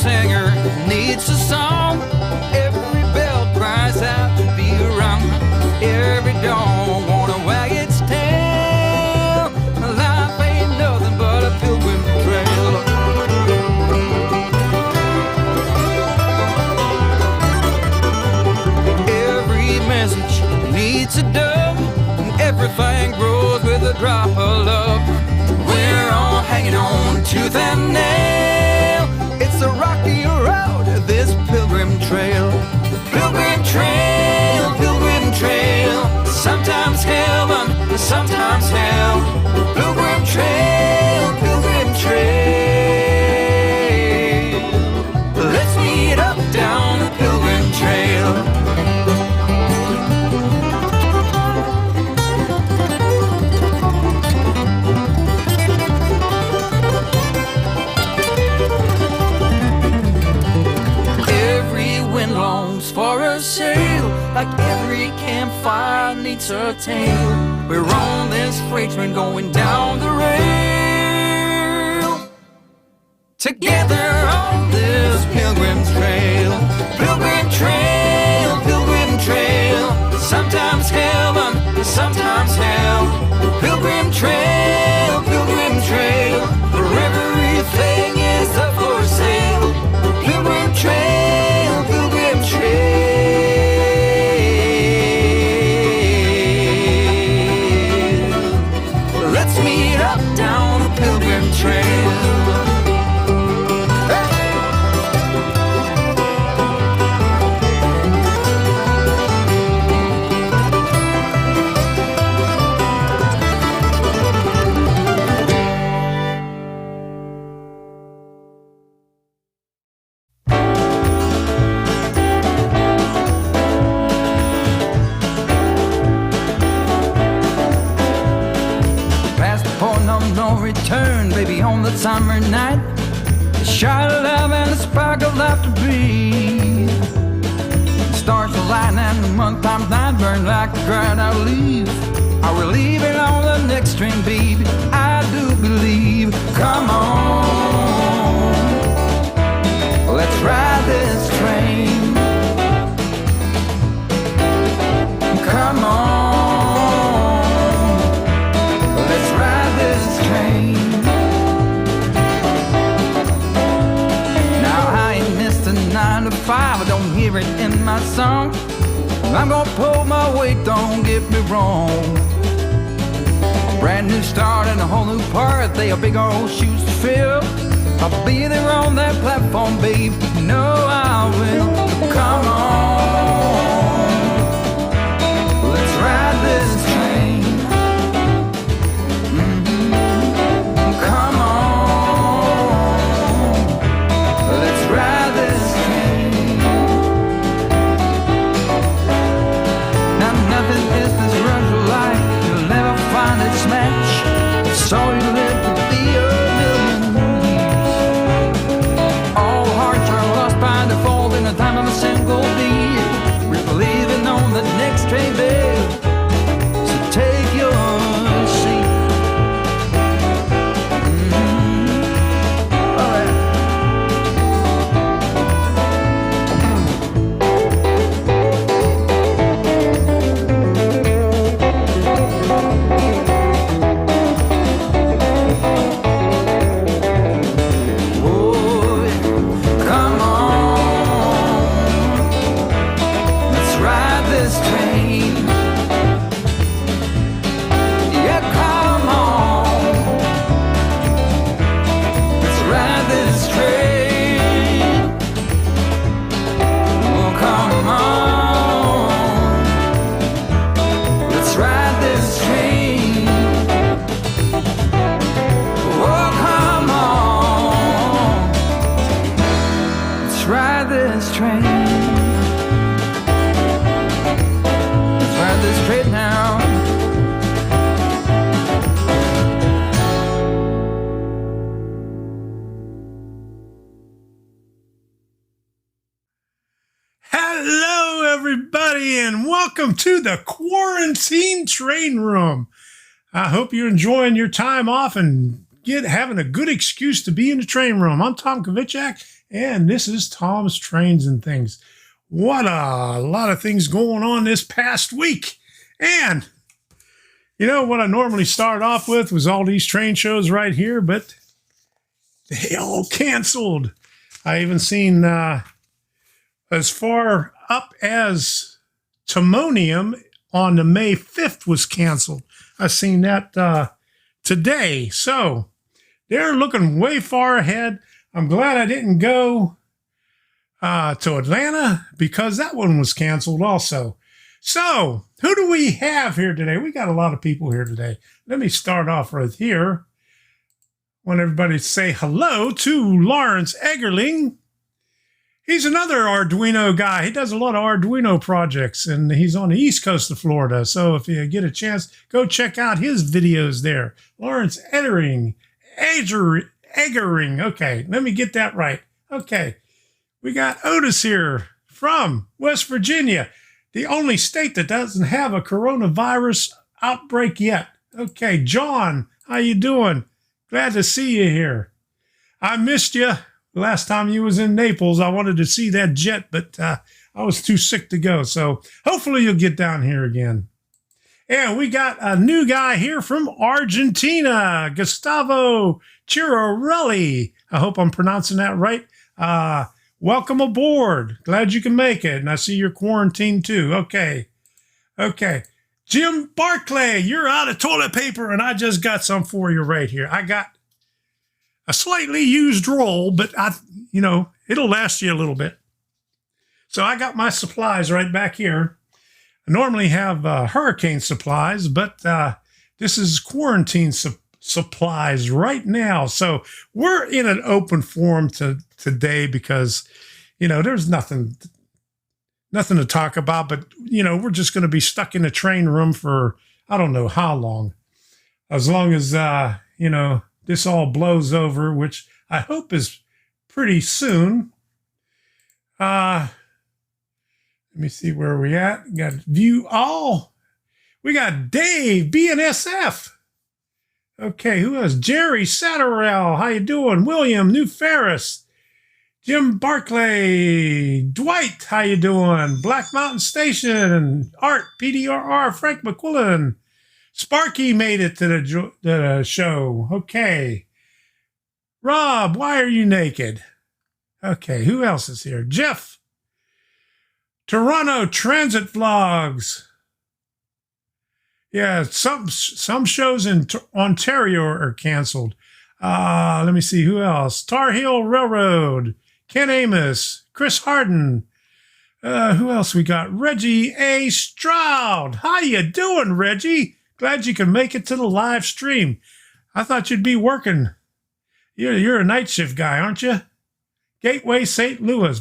singer needs a song. Every bell cries out to be rung. Every dawn wanna wag its tail. Life ain't nothing but a pilgrim trail. Every message needs a dove. Everything grows with a drop of love. We're all hanging on tooth and nail. It's a rocky road, this pilgrim trail. Pilgrim trail, pilgrim trail. Sometimes heaven, sometimes hell. Pilgrim trail, pilgrim trail. Let's meet up down the pilgrim trail. For a sail, like every campfire needs a tale. We're on this freight train going down the rail. Together on this pilgrim trail. Pilgrim trail, pilgrim trail. Sometimes heaven, sometimes hell. Pilgrim trail, pilgrim trail. Where everything is up for sale. Pilgrim trail, pilgrim trail. Let's meet up down the pilgrim trail. Return, baby, on the summer night. A shot of love and a spark of laughter breathe. Stars align and the month times night burn like a dried out leaf. Are we leaving on the next train, baby? I do believe. Come on, let's ride this train. Come on. I don't hear it in my song. I'm gonna pull my weight, don't get me wrong. A brand new start and a whole new part. They are big old shoes to fill. I'll be there on that platform, babe. You know I will. Come on, let's ride this train. Come on, let's ride this train. Its match, so you live to be a million years. All hearts are lost by default in the time of a single beat. We're believing on the next train, babe. So take your seat. Oh, yeah. And welcome to the Quarantine Train Room. I hope you're enjoying your time off and having a good excuse to be in the train room. I'm Tom Kovichak, and this is Tom's Trains and Things. What a lot of things going on this past week. And you know what I normally start off with was all these train shows right here, but they all canceled. I even seen as far up as Timonium on the May 5th was canceled. I seen that today. So they're looking way far ahead. I'm glad I didn't go to Atlanta because that one was canceled also. So who do we have here today? We got a lot of people here today. Let me start off right here. I want everybody to say hello to Lawrence Eggerling. He's another Arduino guy. He does a lot of Arduino projects, and he's on the east coast of Florida. So if you get a chance, go check out his videos there. Lawrence Eggering. Okay, let me get that right. Okay, we got Otis here from West Virginia, the only state that doesn't have a coronavirus outbreak yet. Okay, John, how you doing? Glad to see you here. I missed you. Last time you was in Naples, I wanted to see that jet, but I was too sick to go. So hopefully you'll get down here again. And we got a new guy here from Argentina, Gustavo Chirarelli. I hope I'm pronouncing that right. Welcome aboard. Glad you can make it. And I see you're quarantined too. Okay. Jim Barclay, you're out of toilet paper, and I just got some for you right here. I got a slightly used roll, but it'll last you a little bit. So I got my supplies right back here. I normally have hurricane supplies, but this is quarantine supplies right now. So we're in an open forum today because, there's nothing to talk about, but, we're just going to be stuck in a train room for, I don't know how long. As long as, this all blows over, which I hope is pretty soon. Let me see where we at. We got view all. We got Dave, BNSF. Okay, who else? Jerry Satterell, how you doing? William New Ferris. Jim Barclay. Dwight, how you doing? Black Mountain Station. Art, PDRR, Frank McQuillan. Sparky made it to the show. Okay. Rob, why are you naked? Okay, who else is here? Jeff. Toronto Transit Vlogs. Yeah, some shows in Ontario are canceled. Let me see, who else? Tar Heel Railroad. Ken Amos. Chris Harden. Who else we got? Reggie A. Stroud. How you doing, Reggie? Glad you can make it to the live stream. I thought you'd be working. You're a night shift guy, aren't you? Gateway St. Louis,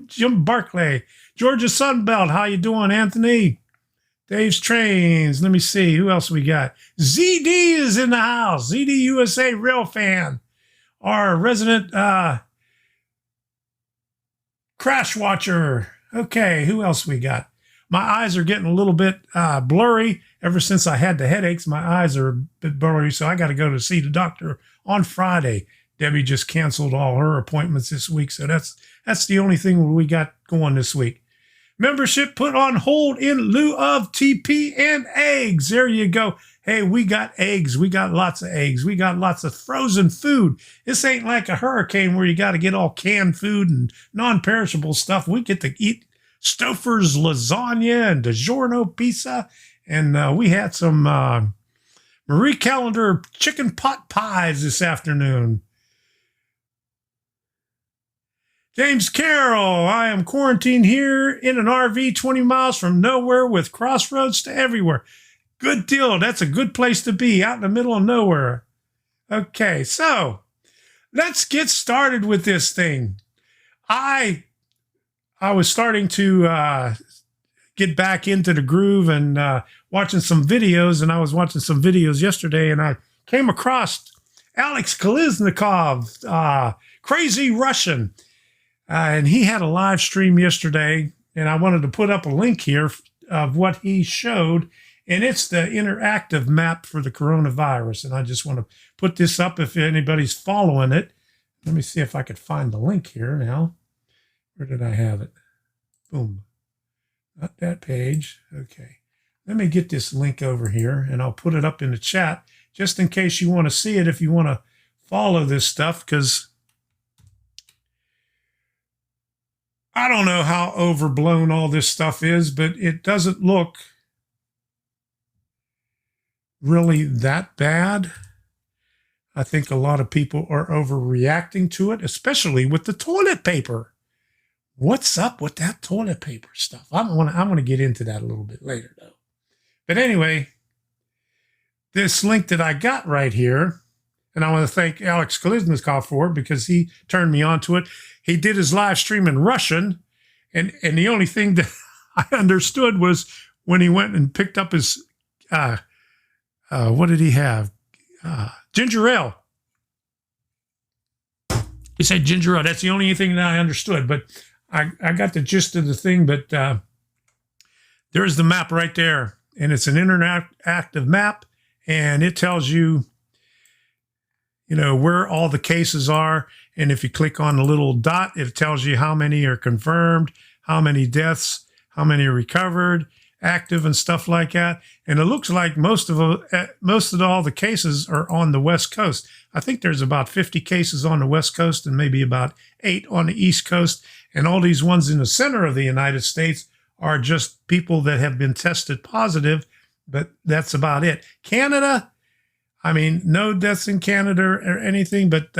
Jim Barclay, Georgia Sunbelt. How you doing, Anthony? Dave's Trains. Let me see. Who else we got? ZD is in the house. ZD USA Rail Fan. Our resident crash watcher. Okay, who else we got? My eyes are getting a little bit blurry. Ever since I had the headaches, my eyes are a bit blurry, so I got to go to see the doctor on Friday. Debbie just canceled all her appointments this week, so that's the only thing we got going this week. Membership put on hold in lieu of TP and eggs. There you go. Hey, we got eggs. We got lots of eggs. We got lots of frozen food. This ain't like a hurricane where you got to get all canned food and non-perishable stuff. We get to eat Stouffer's lasagna and DiGiorno pizza. And we had some Marie Callender chicken pot pies this afternoon. James Carroll, I am quarantined here in an RV 20 miles from nowhere with crossroads to everywhere. Good deal. That's a good place to be, out in the middle of nowhere. Okay, so let's get started with this thing. I was starting to get back into the groove and watching some videos, and I was watching some videos yesterday, and I came across Alex Kolesnikov, Crazy Russian. And he had a live stream yesterday, and I wanted to put up a link here of what he showed. And it's the interactive map for the coronavirus. And I just want to put this up if anybody's following it. Let me see if I could find the link here now. Where did I have it? Boom. Not that page. Okay. Let me get this link over here, and I'll put it up in the chat just in case you want to see it, if you want to follow this stuff, because I don't know how overblown all this stuff is, but it doesn't look really that bad. I think a lot of people are overreacting to it, especially with the toilet paper. What's up with that toilet paper stuff? I want to get into that a little bit later, though. But anyway, this link that I got right here, and I want to thank Alex Koliznikov for it because he turned me on to it. He did his live stream in Russian, and the only thing that I understood was when he went and picked up his, what did he have? Ginger ale. He said ginger ale. That's the only thing that I understood, but I got the gist of the thing. But there's the map right there, and it's an interactive map, and it tells you, where all the cases are. And if you click on the little dot, it tells you how many are confirmed, how many deaths, how many are recovered, active, and stuff like that. And it looks like most of all the cases are on the West Coast. I think there's about 50 cases on the West Coast and maybe about 8 on the East Coast. And all these ones in the center of the United States are just people that have been tested positive, but that's about it. Canada, I mean, no deaths in Canada or anything, but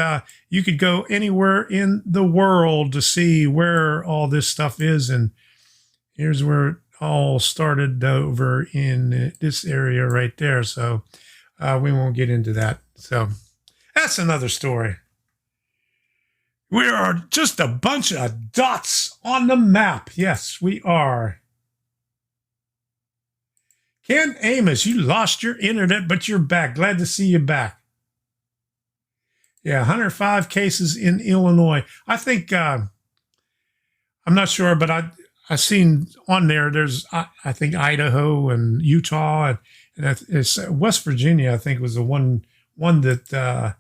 you could go anywhere in the world to see where all this stuff is. And here's where it all started over in this area right there. So we won't get into that. So that's another story. We are just a bunch of dots on the map. Yes, we are. Ken Amos, you lost your internet, but you're back. Glad to see you back. Yeah, 105 cases in Illinois. I think, I'm not sure, but I seen on there, there's, I think, Idaho and Utah, and it's West Virginia, I think, was the one that,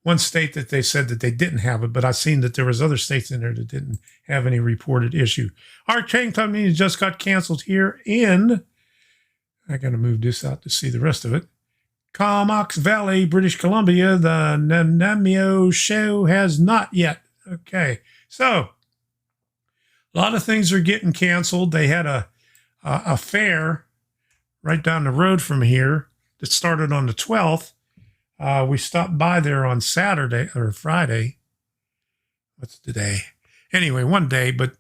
one state that they said that they didn't have it, but I seen that there was other states in there that didn't have any reported issue. Our train company just got canceled here in, I got to move this out to see the rest of it, Comox Valley, British Columbia. The Nanaimo show has not yet. Okay, so a lot of things are getting canceled. They had a fair right down the road from here that started on the 12th. We stopped by there on Saturday or Friday. What's today? Anyway, one day, but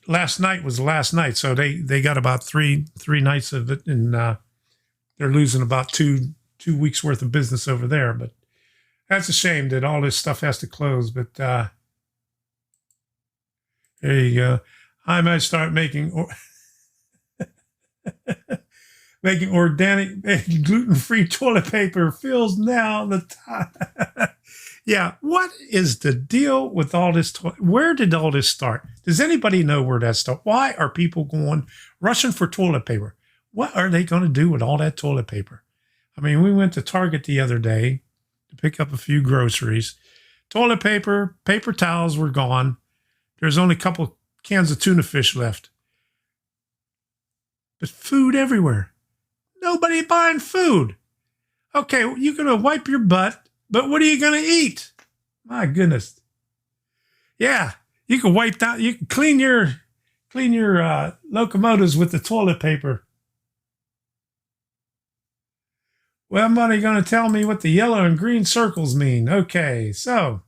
last night was the last night. So they got about three nights of it, and they're losing about two weeks worth of business over there. But that's a shame that all this stuff has to close. But there you go. I might start making organic, gluten-free toilet paper. Feels now the time. Yeah, what is the deal with all this? Where did all this start? Does anybody know where that started? Why are people rushing for toilet paper? What are they going to do with all that toilet paper? I mean, we went to Target the other day to pick up a few groceries. Toilet paper, paper towels were gone. There's only a couple cans of tuna fish left. But food everywhere. Nobody buying food. Okay, you're going to wipe your butt, but what are you going to eat? My goodness. Yeah, you can wipe down, you can clean your locomotives with the toilet paper. Well, somebody going to tell me what the yellow and green circles mean. Okay, so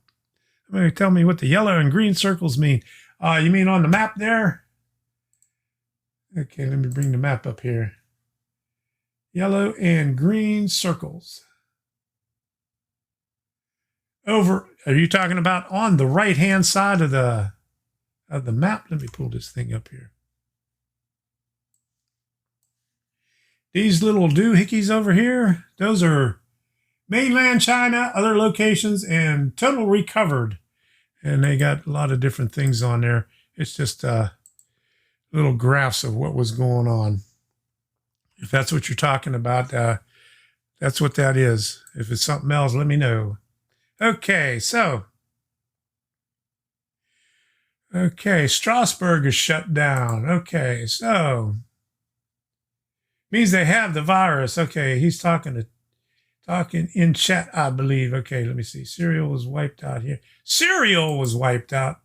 I'm going to tell me what the yellow and green circles mean. You mean on the map there? Okay, let me bring the map up here. Yellow and green circles. Are you talking about on the right-hand side of the map? Let me pull this thing up here. These little doohickeys over here, those are mainland China, other locations, and total recovered. And they got a lot of different things on there. It's just little graphs of what was going on. If that's what you're talking about, that's what that is. If it's something else, let me know. Okay, Strasbourg is shut down. Okay, so means they have the virus. Okay, he's talking in chat, I believe. Okay, let me see. Serial was wiped out here. Serial was wiped out.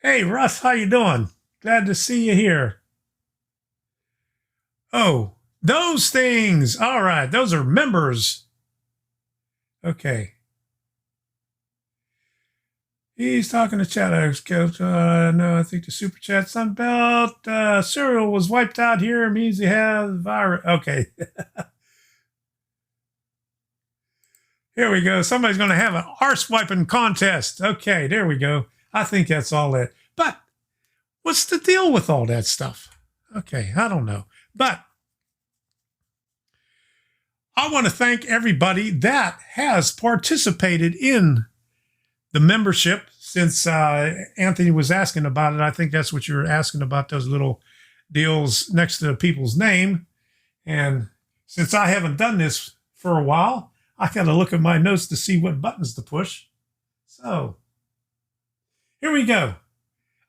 Hey, Russ, how you doing? Glad to see you here. Oh, those things. All right, those are members. Okay. He's talking to chat. No, I think the super chat something about Serial was wiped out here. It means he has virus. Okay. Here we go. Somebody's going to have an arse wiping contest. Okay, there we go. I think that's all that. But what's the deal with all that stuff? Okay, I don't know. But I want to thank everybody that has participated in the membership since Anthony was asking about it. I think that's what you were asking about, those little deals next to the people's name. And since I haven't done this for a while, I got to look at my notes to see what buttons to push. So here we go.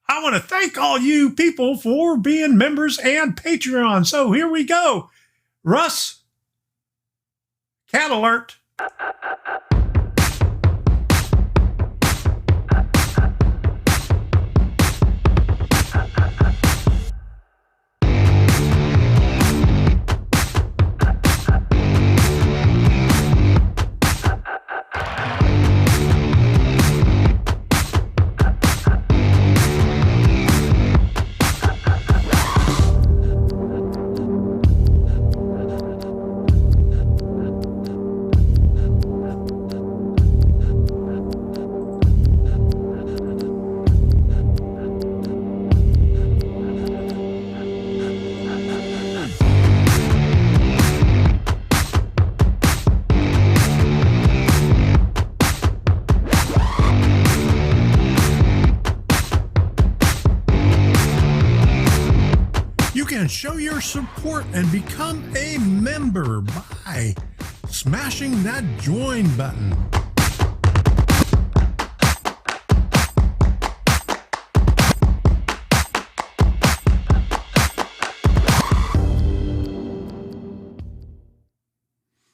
I want to thank all you people for being members and Patreon. So here we go. Russ, cat alert. Show your support and become a member by smashing that join button.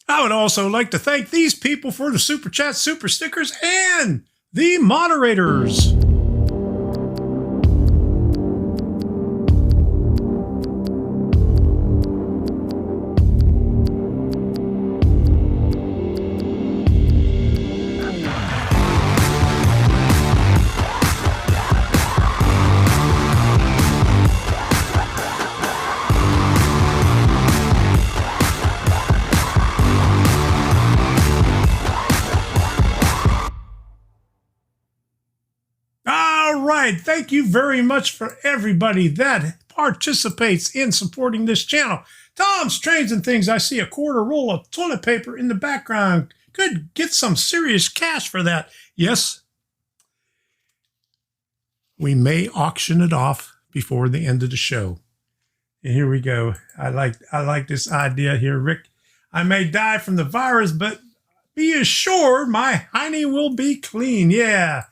I would also like to thank these people for the super chat, super stickers, and the moderators. Thank you very much for everybody that participates in supporting this channel. Tom's Trains and Things. I see a quarter roll of toilet paper in the background. Could get some serious cash for that. Yes, we may auction it off before the end of the show. And here we go. I like this idea here, Rick. I may die from the virus, but be assured my hiney will be clean. Yeah.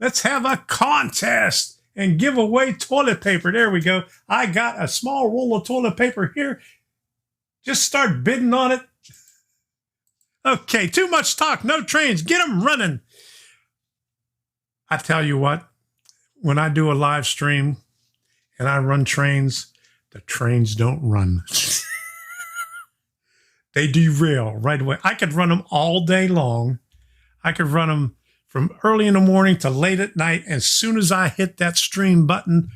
Let's have a contest and give away toilet paper. There we go. I got a small roll of toilet paper here. Just start bidding on it. Okay, too much talk. No trains. Get them running. I tell you what, when I do a live stream and I run trains, the trains don't run. They derail right away. I could run them all day long. I could run them from early in the morning to late at night. As soon as I hit that stream button,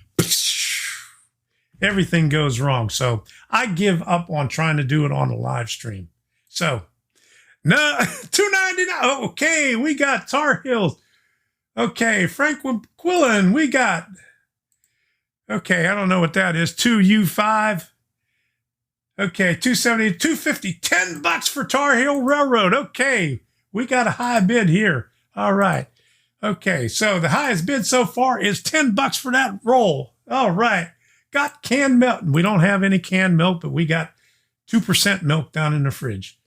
everything goes wrong. So I give up on trying to do it on a live stream. So no, $2.99. Okay, we got Tar Heels. Okay, Frank Quillen, we got. Okay, I don't know what that is. 2U5. Okay, 270, 250, $10 for Tar Heel Railroad. Okay, we got a high bid here. All right. Okay, so the highest bid so far is $10 for that roll. All right. Got canned milk. We don't have any canned milk, but we got 2% milk down in the fridge.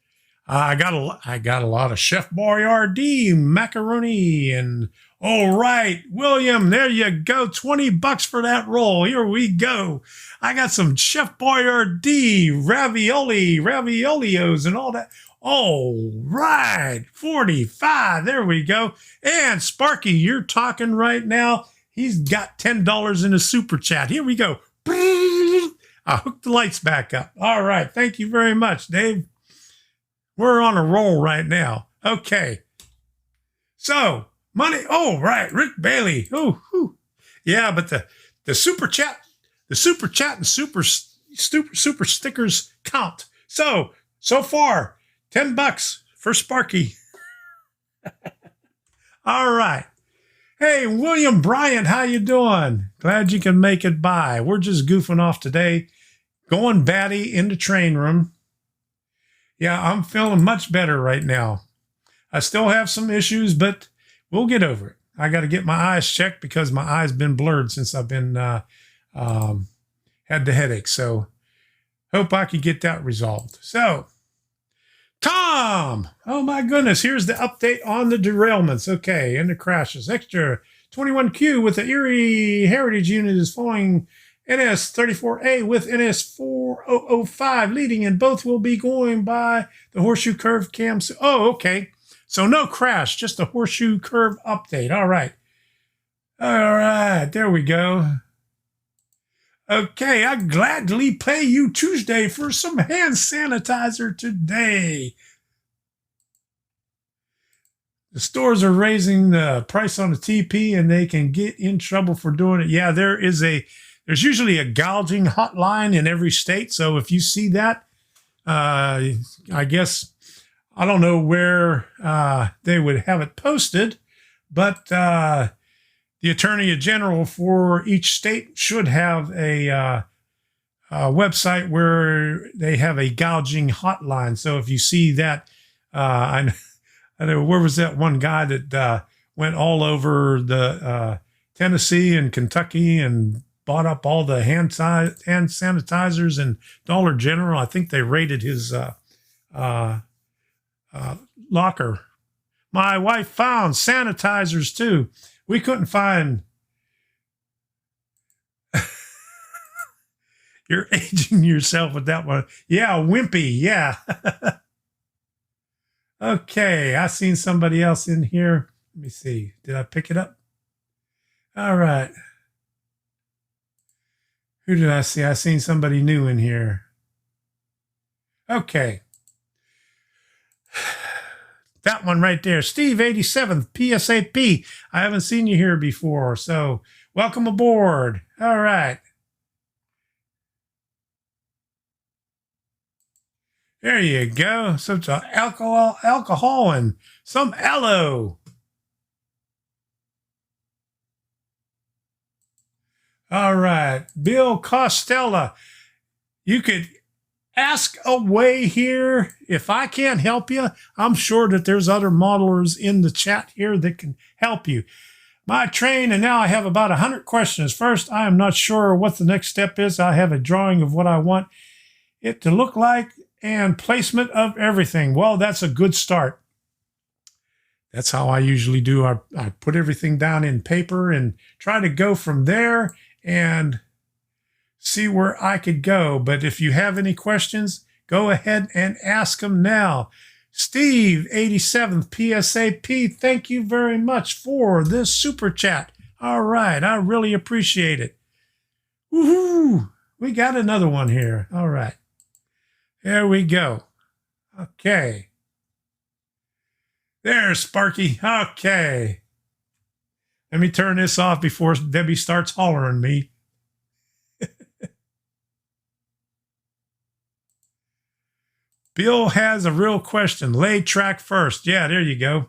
I got a lot of Chef Boyardee macaroni, and all right, William, there you go, $20 for that roll. Here we go. I got some Chef Boyardee raviolios and all that. All right, 45. There we go. And Sparky, you're talking right now. He's got $10 in a super chat. Here we go. I hooked the lights back up. All right, thank you very much, Dave. We're on a roll right now. Okay. So, money. Oh, right. Rick Bailey. Oh, whew. Yeah, but the super chat and super stickers count. So far, $10 for Sparky. All right. Hey, William Bryant, how you doing? Glad you can make it by. We're just goofing off today, going batty in the train room. Yeah, I'm feeling much better right now. I still have some issues, but we'll get over it. I got to get my eyes checked because my eyes been blurred since I've been had the headache. So hope I can get that resolved. So, Tom, oh my goodness, here's the update on the derailments. Okay, and the crashes. Extra 21Q with the Erie Heritage Unit is following NS34A with NS4005 leading, and both will be going by the Horseshoe Curve cam. Oh, okay. So no crash, just a Horseshoe Curve update. All right. All right, there we go. Okay, I gladly pay you Tuesday for some hand sanitizer today. The stores are raising the price on the TP, and they can get in trouble for doing it. Yeah, there's usually a gouging hotline in every state. So if you see that, I guess, I don't know where they would have it posted, but the Attorney General for each state should have a website where they have a gouging hotline. So if you see that, I know, where was that one guy that went all over the Tennessee and Kentucky and bought up all the hand sanitizers and Dollar General? I think they raided his locker. My wife found sanitizers too. We couldn't find. You're aging yourself with that one. Yeah, wimpy. Yeah. Okay, I seen somebody else in here. Let me see. Did I pick it up? All right. Who did I see? I seen somebody new in here. Okay. That one right there. Steve 87th, PSAP. I haven't seen you here before, so welcome aboard. All right. There you go. Some alcohol and some aloe. All right. Bill Costello. You could ask away here. If I can't help you, I'm sure that there's other modelers in the chat here that can help you. My train, and now I have about 100 questions. First, I am not sure what the next step is. I have a drawing of what I want it to look like and placement of everything. Well, that's a good start. That's how I usually do. I put everything down in paper and try to go from there and see where I could go. But if you have any questions, go ahead and ask them now. Steve, 87th PSAP, thank you very much for this super chat. All right, I really appreciate it. Woohoo! We got another one here. All right. There we go. Okay. There's Sparky. Okay. Let me turn this off before Debbie starts hollering me. Bill has a real question. Lay track first. Yeah, there you go.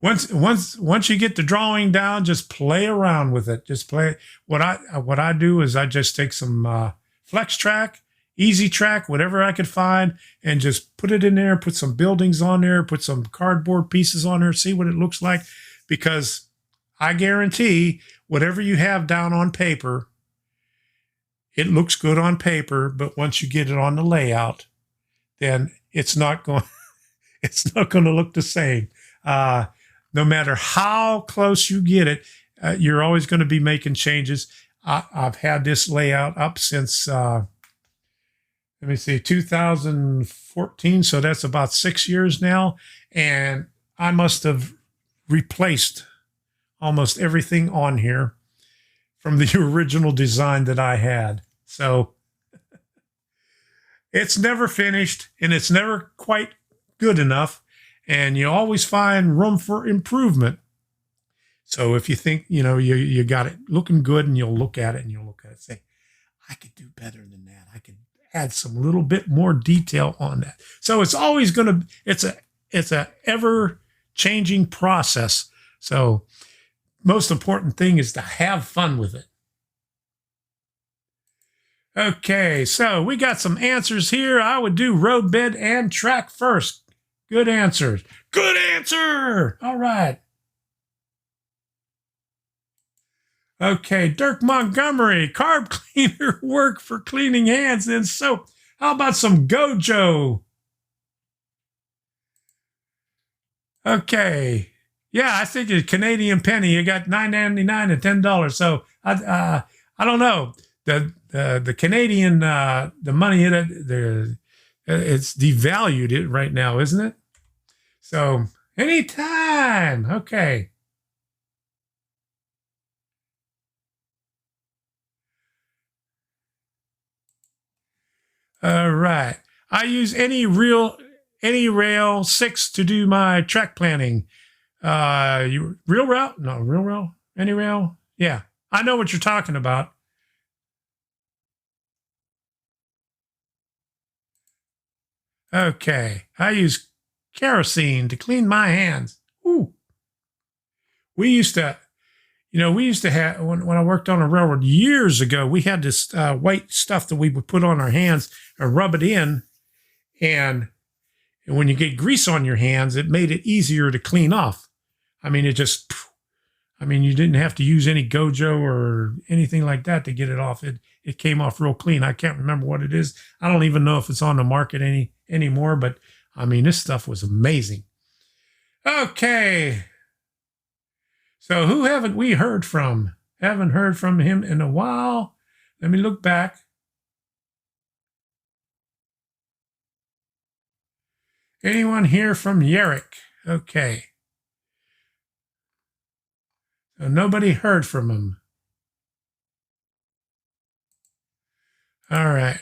Once you get the drawing down, just play around with it. Just play. What I do is I just take some flex track, easy track, whatever I could find, and just put it in there, put some buildings on there, put some cardboard pieces on there, see what it looks like. Because I guarantee whatever you have down on paper, it looks good on paper, but once you get it on the layout, then it's not going to look the same. No matter how close you get it, you're always going to be making changes. I've had this layout up since, let me see, 2014. So that's about 6 years now. And I must have replaced almost everything on here from the original design that I had. So it's never finished and it's never quite good enough. And you always find room for improvement. So if you think, you got it looking good, and you'll look at it and say, I could do better than that. I could add some little bit more detail on that. So it's always going to, it's a ever changing process. So most important thing is to have fun with it. Okay, so we got some answers here. I would do roadbed and track first. Good answers. Good answer. All right. Okay, Dirk Montgomery, carb cleaner work for cleaning hands and soap. How about some Gojo? Okay. Yeah, I think a Canadian penny. You got $9.99 and $10. So I don't know. The Canadian the money in it, it's devalued it right now, isn't it? So anytime. Okay. All right. I use any rail 6 to do my track planning. Real rail? No, real rail? Any rail? Yeah. I know what you're talking about. Okay. I use kerosene to clean my hands. Ooh. We used to have, when I worked on a railroad years ago, we had this white stuff that we would put on our hands and rub it in. And when you get grease on your hands, it made it easier to clean off. I mean, you didn't have to use any Gojo or anything like that to get it off. It came off real clean. I can't remember what it is. I don't even know if it's on the market anymore, but I mean, this stuff was amazing. Okay. So who haven't we heard from? Haven't heard from him in a while. Let me look back. Anyone here from Yerrick? Okay. So nobody heard from him. All right.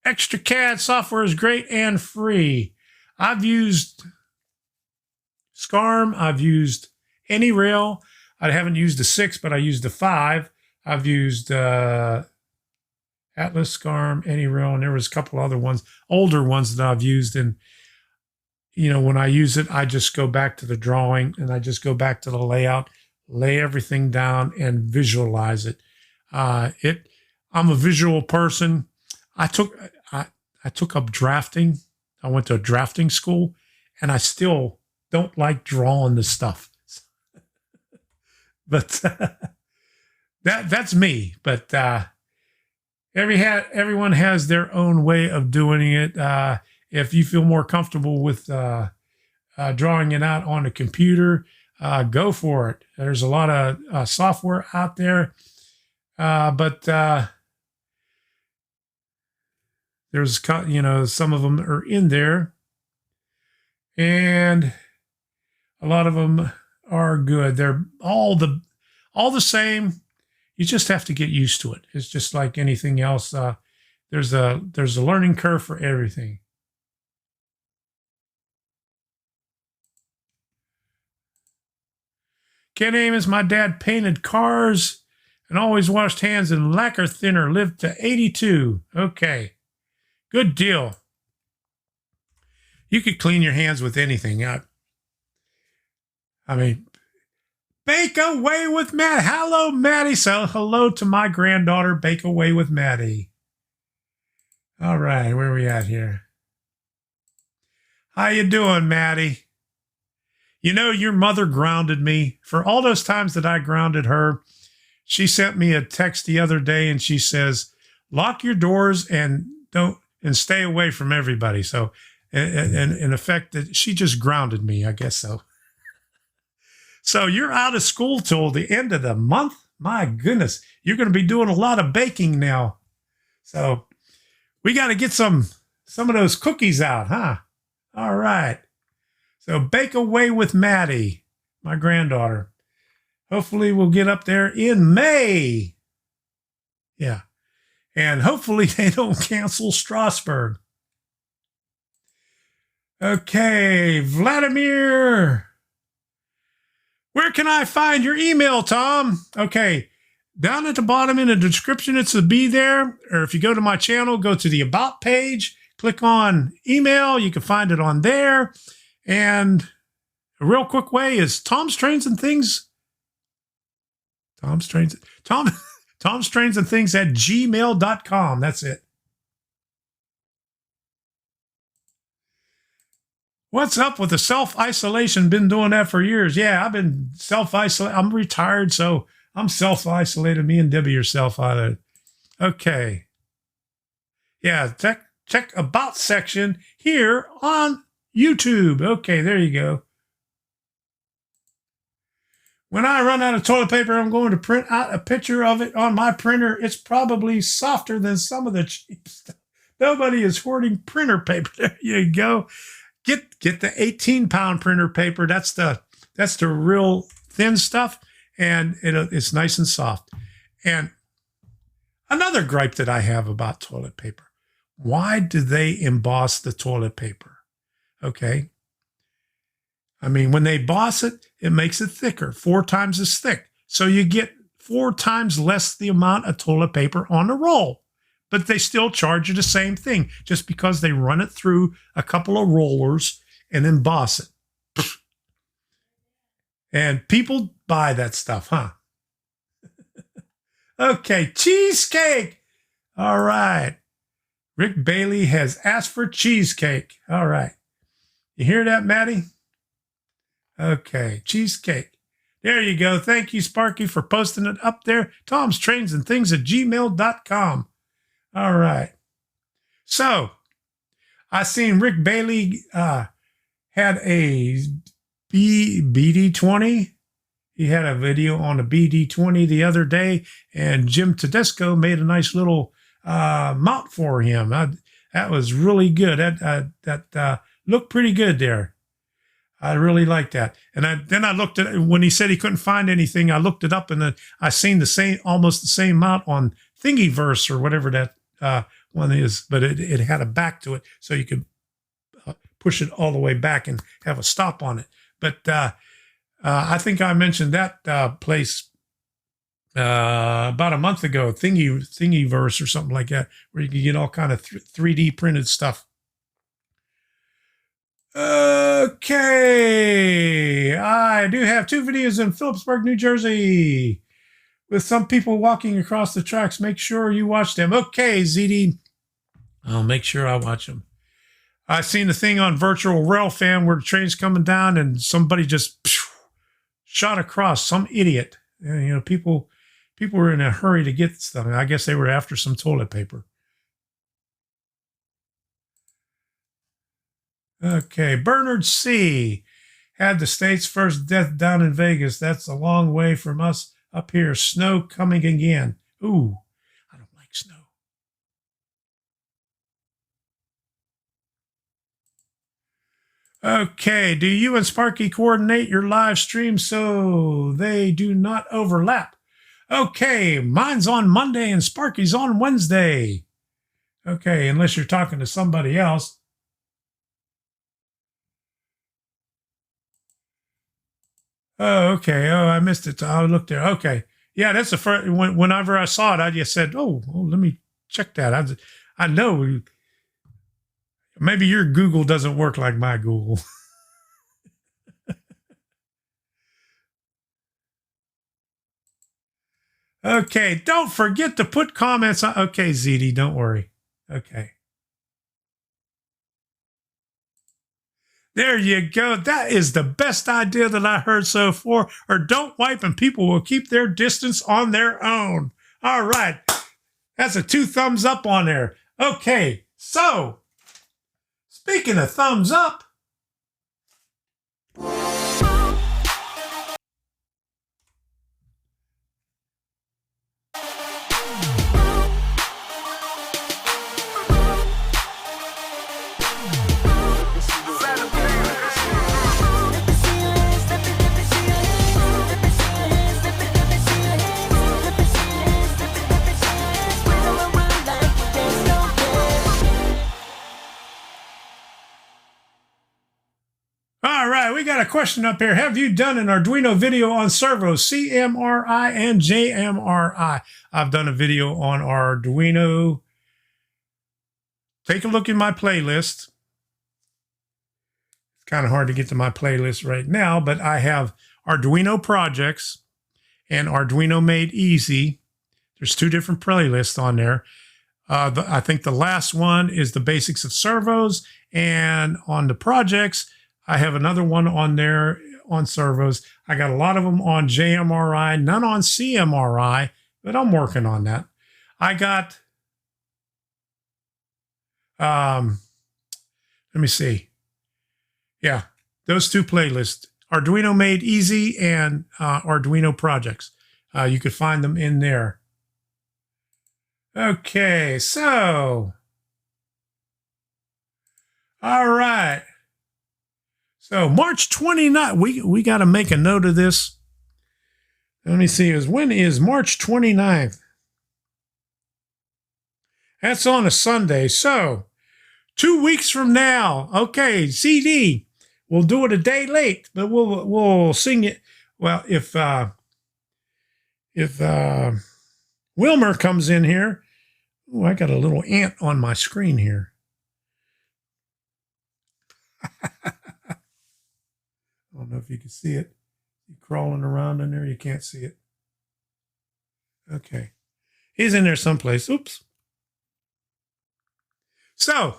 ExtraCAD software is great and free. I've used SCARM. I've used AnyRail. I haven't used the 6, but I used the 5. I've used Atlas, SCARM, AnyRail, and there was a couple other ones, older ones that I've used. And, when I use it, I just go back to the drawing and I just go back to the layout, lay everything down and visualize it. I'm a visual person. I took up drafting. I went to a drafting school, and I still don't like drawing the stuff. But that's me. But everyone has their own way of doing it. If you feel more comfortable with drawing it out on a computer, go for it. There's a lot of software out there, but there's some of them are in there, and a lot of them are good. They're all the same. You just have to get used to it. It's just like anything else. There's a learning curve for everything. Ken Amos, my dad painted cars and always washed hands in lacquer thinner, lived to 82. Okay, good deal. You could clean your hands with anything. I mean, bake away with Matt. Hello, Maddie. So hello to my granddaughter, Bake Away with Maddie. All right, where are we at here? How you doing, Maddie? Your mother grounded me. For all those times that I grounded her, she sent me a text the other day and she says, lock your doors and stay away from everybody. So, and in effect, that she just grounded me, I guess so. So you're out of school till the end of the month. My goodness, you're going to be doing a lot of baking now. So we got to get some of those cookies out, huh? All right. So bake away with Maddie, my granddaughter. Hopefully we'll get up there in May. Yeah. And hopefully they don't cancel Strasbourg. Okay, Vladimir. Where can I find your email, Tom? Okay, down at the bottom in the description, it's a be there. Or if you go to my channel, go to the About page, click on email. You can find it on there. And a real quick way is tomstrainsandthings. Tomstrainsandthings at gmail.com. That's it. What's up with the self-isolation? Been doing that for years. Yeah, I've been self-isolated. I'm retired, so I'm self-isolated. Me and Debbie are self-isolated. Okay. Yeah, check About section here on YouTube. Okay, there you go. When I run out of toilet paper, I'm going to print out a picture of it on my printer. It's probably softer than some of the cheap stuff. Nobody is hoarding printer paper. There you go. Get the 18-pound printer paper. That's the real thin stuff, and it's nice and soft. And another gripe that I have about toilet paper: why do they emboss the toilet paper? Okay, I mean, when they emboss it, it makes it thicker, 4 times as thick, so you get 4 times less the amount of toilet paper on the roll. But they still charge you the same thing just because they run it through a couple of rollers and emboss it. And people buy that stuff, huh? Okay, cheesecake. All right. Rick Bailey has asked for cheesecake. All right. You hear that, Maddie? Okay, cheesecake. There you go. Thank you, Sparky, for posting it up there. tomstrainsandthings at gmail.com. All right. So I seen Rick Bailey had a BD20. He had a video on a BD20 the other day, and Jim Tedesco made a nice little mount for him. That was really good. That looked pretty good there. I really liked that. And then I looked at it when he said he couldn't find anything. I looked it up, and then I seen almost the same mount on Thingiverse or whatever that one is, but it had a back to it, so you could push it all the way back and have a stop on it. But I think I mentioned that place about a month ago, Thingiverse or something like that, where you can get all kind of 3D printed stuff. Okay, I do have 2 videos in Phillipsburg, New Jersey, with some people walking across the tracks. Make sure you watch them. Okay, ZD. I'll make sure I watch them. I seen the thing on Virtual Railfan where the train's coming down and somebody just shot across, some idiot. You know, people were in a hurry to get stuff. I guess they were after some toilet paper. Okay, Bernard C. had the state's first death down in Vegas. That's a long way from us up here. Snow coming again. Ooh, I don't like snow. Okay, do you and Sparky coordinate your live stream so they do not overlap? Okay, mine's on Monday and Sparky's on Wednesday. Okay, unless you're talking to somebody else. Oh, okay. Oh, I missed it. I looked there. Okay. Yeah, that's the first. Whenever I saw it, I just said, oh, let me check that. I know. Maybe your Google doesn't work like my Google. Okay. Don't forget to put comments on. Okay, ZD, don't worry. Okay. There you go. That is the best idea that I heard so far. Or don't wipe and people will keep their distance on their own. All right. That's a 2 thumbs up on there. Okay, so speaking of thumbs up, all right, we got a question up here. Have you done an Arduino video on servos, CMRI and JMRI? I've done a video on Arduino. Take a look in my playlist. It's kind of hard to get to my playlist right now, but I have Arduino projects and Arduino Made Easy. There's 2 different playlists on there. I think the last one is the basics of servos, and on the projects, I have another one on there on servos. I got a lot of them on JMRI, none on CMRI, but I'm working on that. I got, let me see. Yeah, those 2 playlists, Arduino Made Easy and Arduino projects. You could find them in there. Okay, so, all right. So March 29th, we got to make a note of this. Let me see, when is March 29th? That's on a Sunday. So 2 weeks from now, okay, CD, we'll do it a day late, but we'll sing it. Well, if Wilmer comes in here, oh, I got a little ant on my screen here. I don't know if you can see it. He's crawling around in there. You can't see it. Okay. He's in there someplace. Oops. So,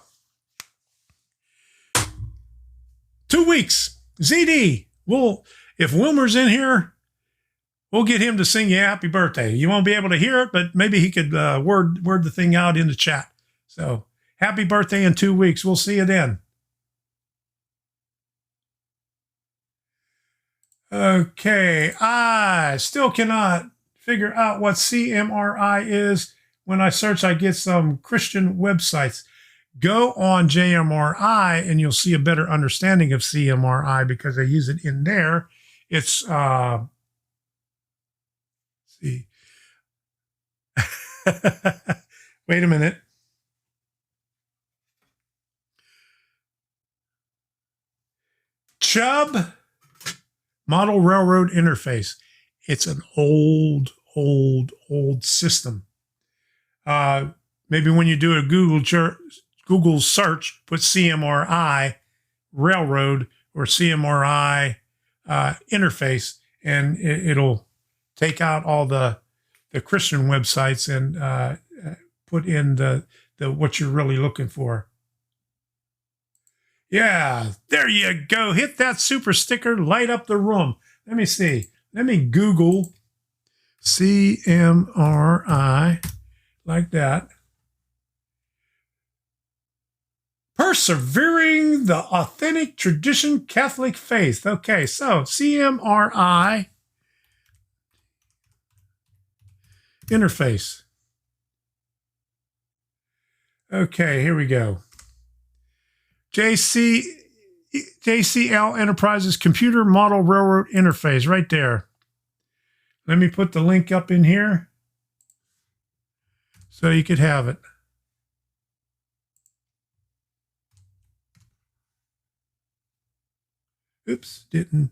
2 weeks. ZD. If Wilmer's in here, we'll get him to sing you happy birthday. You won't be able to hear it, but maybe he could word the thing out in the chat. So, happy birthday in 2 weeks. We'll see you then. Okay, I still cannot figure out what CMRI is. When I search, I get some Christian websites. Go on JMRI and you'll see a better understanding of CMRI because I use it in there. It's, let's see. Wait a minute. Chubb Model Railroad Interface. It's an old system. Maybe when you do a Google search, put CMRI Railroad or CMRI interface, and it'll take out all the Christian websites and put in the what you're really looking for. Yeah, there you go. Hit that super sticker, light up the room. Let me see. Let me Google CMRI like that. Persevering the Authentic Tradition Catholic Faith. Okay, so CMRI interface. Okay, here we go. JCL Enterprises Computer Model Railroad Interface, right there. Let me put the link up in here so you could have it. Oops, didn't.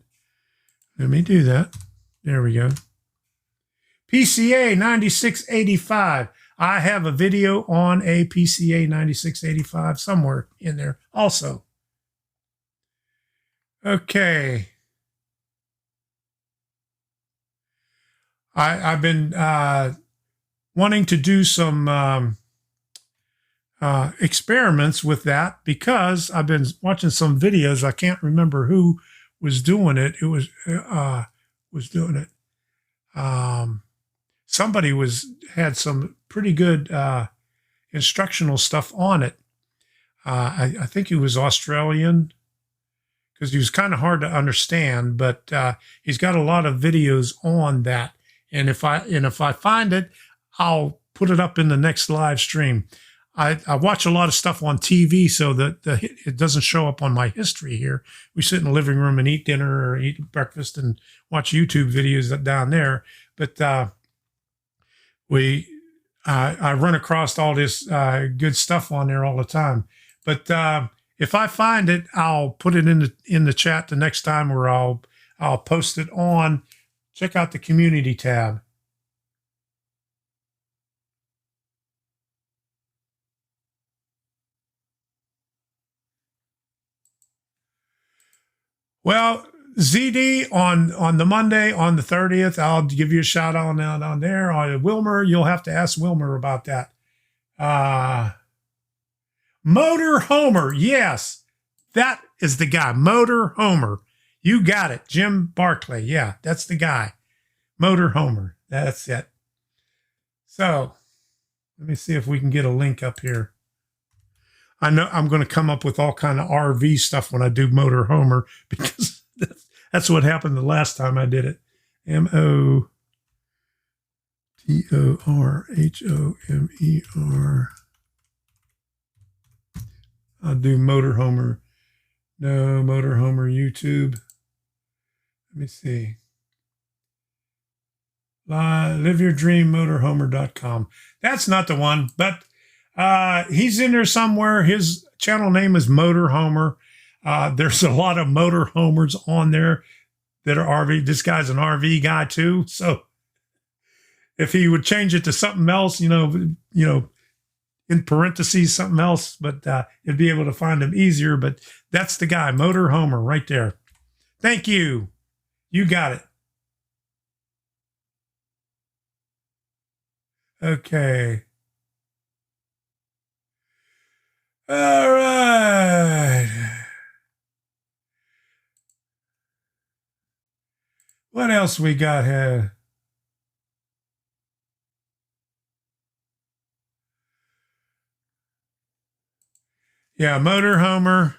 Let me do that. There we go. PCA 9685. I have a video on a PCA 9685 somewhere in there also. Okay. I've been wanting to do some experiments with that because I've been watching some videos. I can't remember who was doing it. It was doing it. somebody had some pretty good instructional stuff on it. I think he was Australian because he was kind of hard to understand, but he's got a lot of videos on that. And if I find it, I'll put it up in the next live stream. I watch a lot of stuff on TV so that it doesn't show up on my history here. We sit in the living room and eat dinner or eat breakfast and watch YouTube videos down there. But I run across all this good stuff on there all the time. But if I find it, I'll put it in the chat the next time, or I'll post it on. Check out the community tab. Well, ZD on the Monday, on the 30th, I'll give you a shout out on there. Wilmer, you'll have to ask Wilmer about that. Motor Homer, yes, that is the guy. Motor Homer, you got it. Jim Barclay, yeah, that's the guy. Motor Homer, that's it. So let me see if we can get a link up here. I know I'm going to come up with all kind of RV stuff when I do Motor Homer, because that's what happened the last time I did it. MOTORHOMER. I'll do Motor Homer. No, Motor Homer YouTube. Let me see. LiveYourDreamMotorHomer.com. That's not the one, but he's in there somewhere. His channel name is Motor Homer. There's a lot of Motor Homers on there that are RV. This guy's an RV guy too. So if he would change it to something else, you know, in parentheses, something else, but you'd be able to find him easier. But that's the guy, Motor Homer, right there. Thank you. You got it. Okay. All right. What else we got here? Yeah, Motor Homer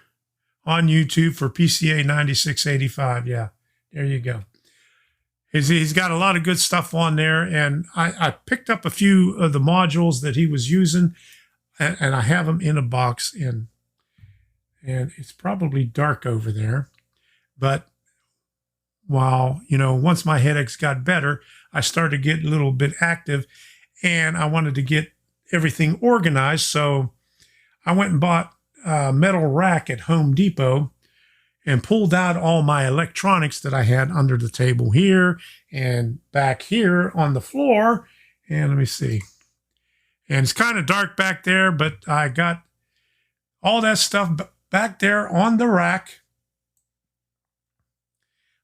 on YouTube for PCA 9685. Yeah, there you go. He's got a lot of good stuff on there, and I picked up a few of the modules that he was using, and I have them in a box, and it's probably dark over there. But while, once my headaches got better, I started to get a little bit active, and I wanted to get everything organized. So I went and bought a metal rack at Home Depot and pulled out all my electronics that I had under the table here and back here on the floor. And let me see. And it's kind of dark back there, but I got all that stuff back there on the rack.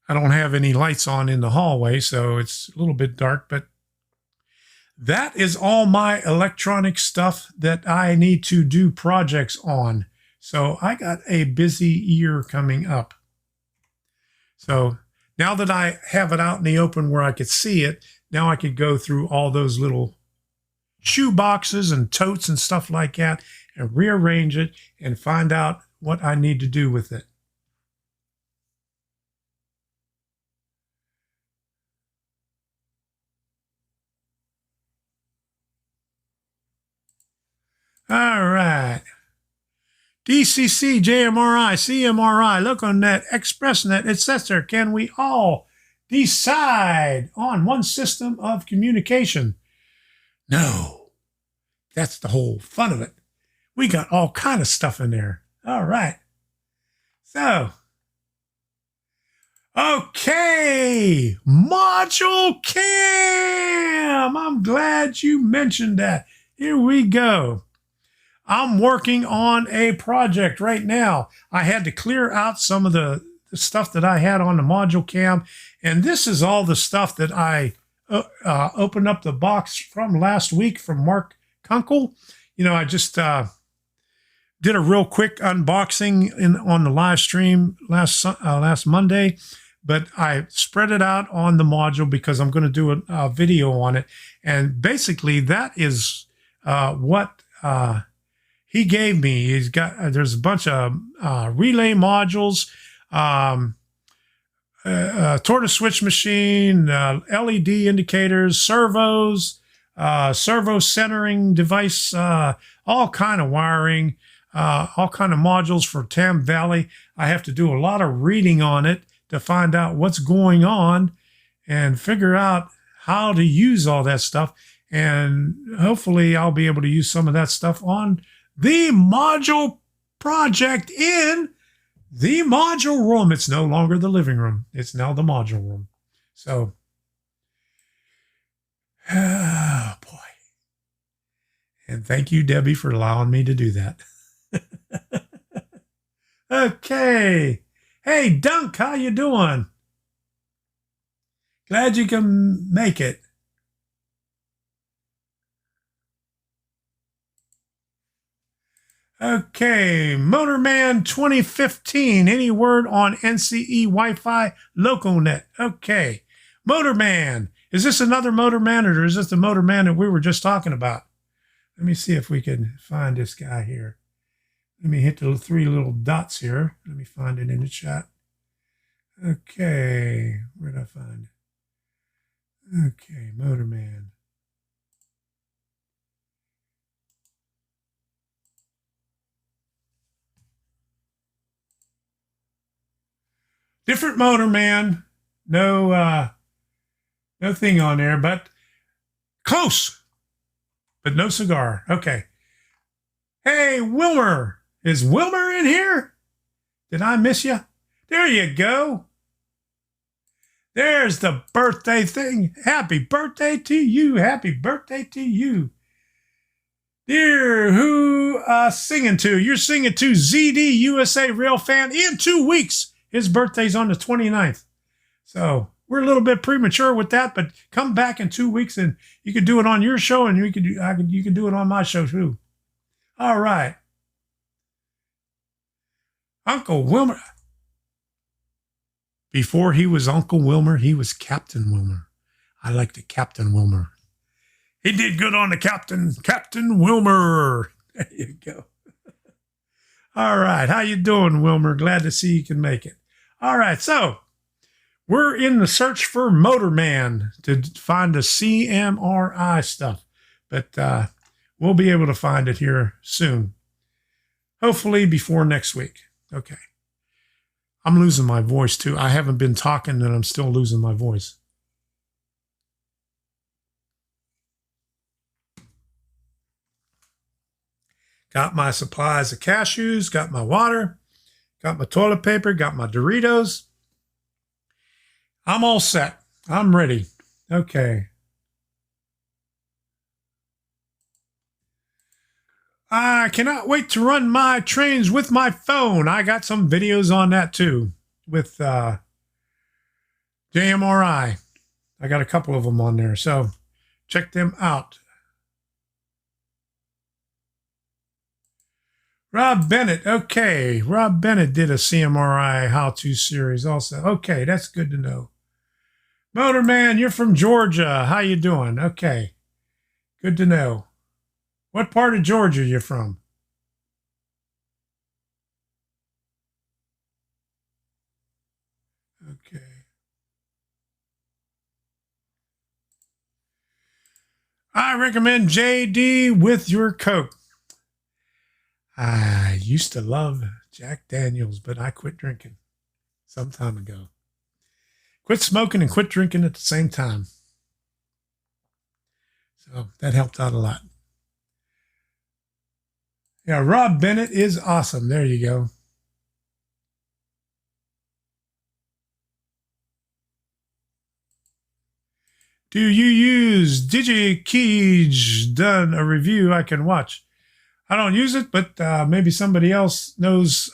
I don't have any lights on in the hallway, so it's a little bit dark, but that is all my electronic stuff that I need to do projects on. So I got a busy year coming up. So now that I have it out in the open where I could see it, now I could go through all those little shoe boxes and totes and stuff like that and rearrange it and find out what I need to do with it. All right. DCC, JMRI, CMRI, look on that, ExpressNet, etc. Can we all decide on one system of communication? No. That's the whole fun of it. We got all kind of stuff in there. All right. So, okay, Module Cam. I'm glad you mentioned that. Here we go. I'm working on a project right now. I had to clear out some of the stuff that I had on the Module Cam, and this is all the stuff that I opened up the box from last week from Mark Kunkel. I just did a real quick unboxing on the live stream last Monday, but I spread it out on the module because I'm going to do a video on it. And basically, that is what he gave me. He's got there's a bunch of relay modules, tortoise switch machine, LED indicators, servos, servo centering device, all kind of wiring, all kind of modules for Tam Valley. I have to do a lot of reading on it to find out what's going on and figure out how to use all that stuff. And hopefully I'll be able to use some of that stuff on the module project in the module room. It's no longer the living room. It's now the module room. So, oh boy. And thank you, Debbie, for allowing me to do that. Okay. Hey, Dunk, how you doing? Glad you can make it. Okay, Motorman 2015. Any word on NCE Wi-Fi LocoNet? Okay, Motorman. Is this another Motorman, or is this the Motorman that we were just talking about? Let me see if we can find this guy here. Let me hit the three little dots here. Let me find it in the chat. Okay, where did I find it? Okay, Motorman. Different Motorman. No thing on there, but close. But no cigar. Okay. Hey, Wilmer. Is Wilmer in here? Did I miss you? There you go. There's the birthday thing. Happy birthday to you. Happy birthday to you. Dear, who singing to? You're singing to ZD USA Rail Fan in 2 weeks. His birthday's on the 29th. So we're a little bit premature with that, but come back in 2 weeks and you can do it on your show, and you can do it on my show too. All right. Uncle Wilmer. Before he was Uncle Wilmer, he was Captain Wilmer. I like the Captain Wilmer. He did good on the Captain Wilmer. There you go. All right. How you doing, Wilmer? Glad to see you can make it. All right. So we're in the search for Motorman to find the CMRI stuff, but we'll be able to find it here soon. Hopefully before next week. Okay. I'm losing my voice too. I haven't been talking and I'm still losing my voice. Got my supplies of cashews, got my water, got my toilet paper, got my Doritos. I'm all set. I'm ready. Okay. I cannot wait to run my trains with my phone. I got some videos on that too with JMRI. I got a couple of them on there, so check them out. Rob Bennett. Okay. Rob Bennett did a CMRI how-to series also. Okay, that's good to know. Motorman, you're from Georgia. How you doing? Okay. Good to know. What part of Georgia are you from? Okay. I recommend JD with your Coke. I used to love Jack Daniels, but I quit drinking some time ago. Quit smoking and quit drinking at the same time. So that helped out a lot. Yeah, Rob Bennett is awesome. There you go. Do you use DigiKey? Done a review I can watch. I don't use it, but maybe somebody else knows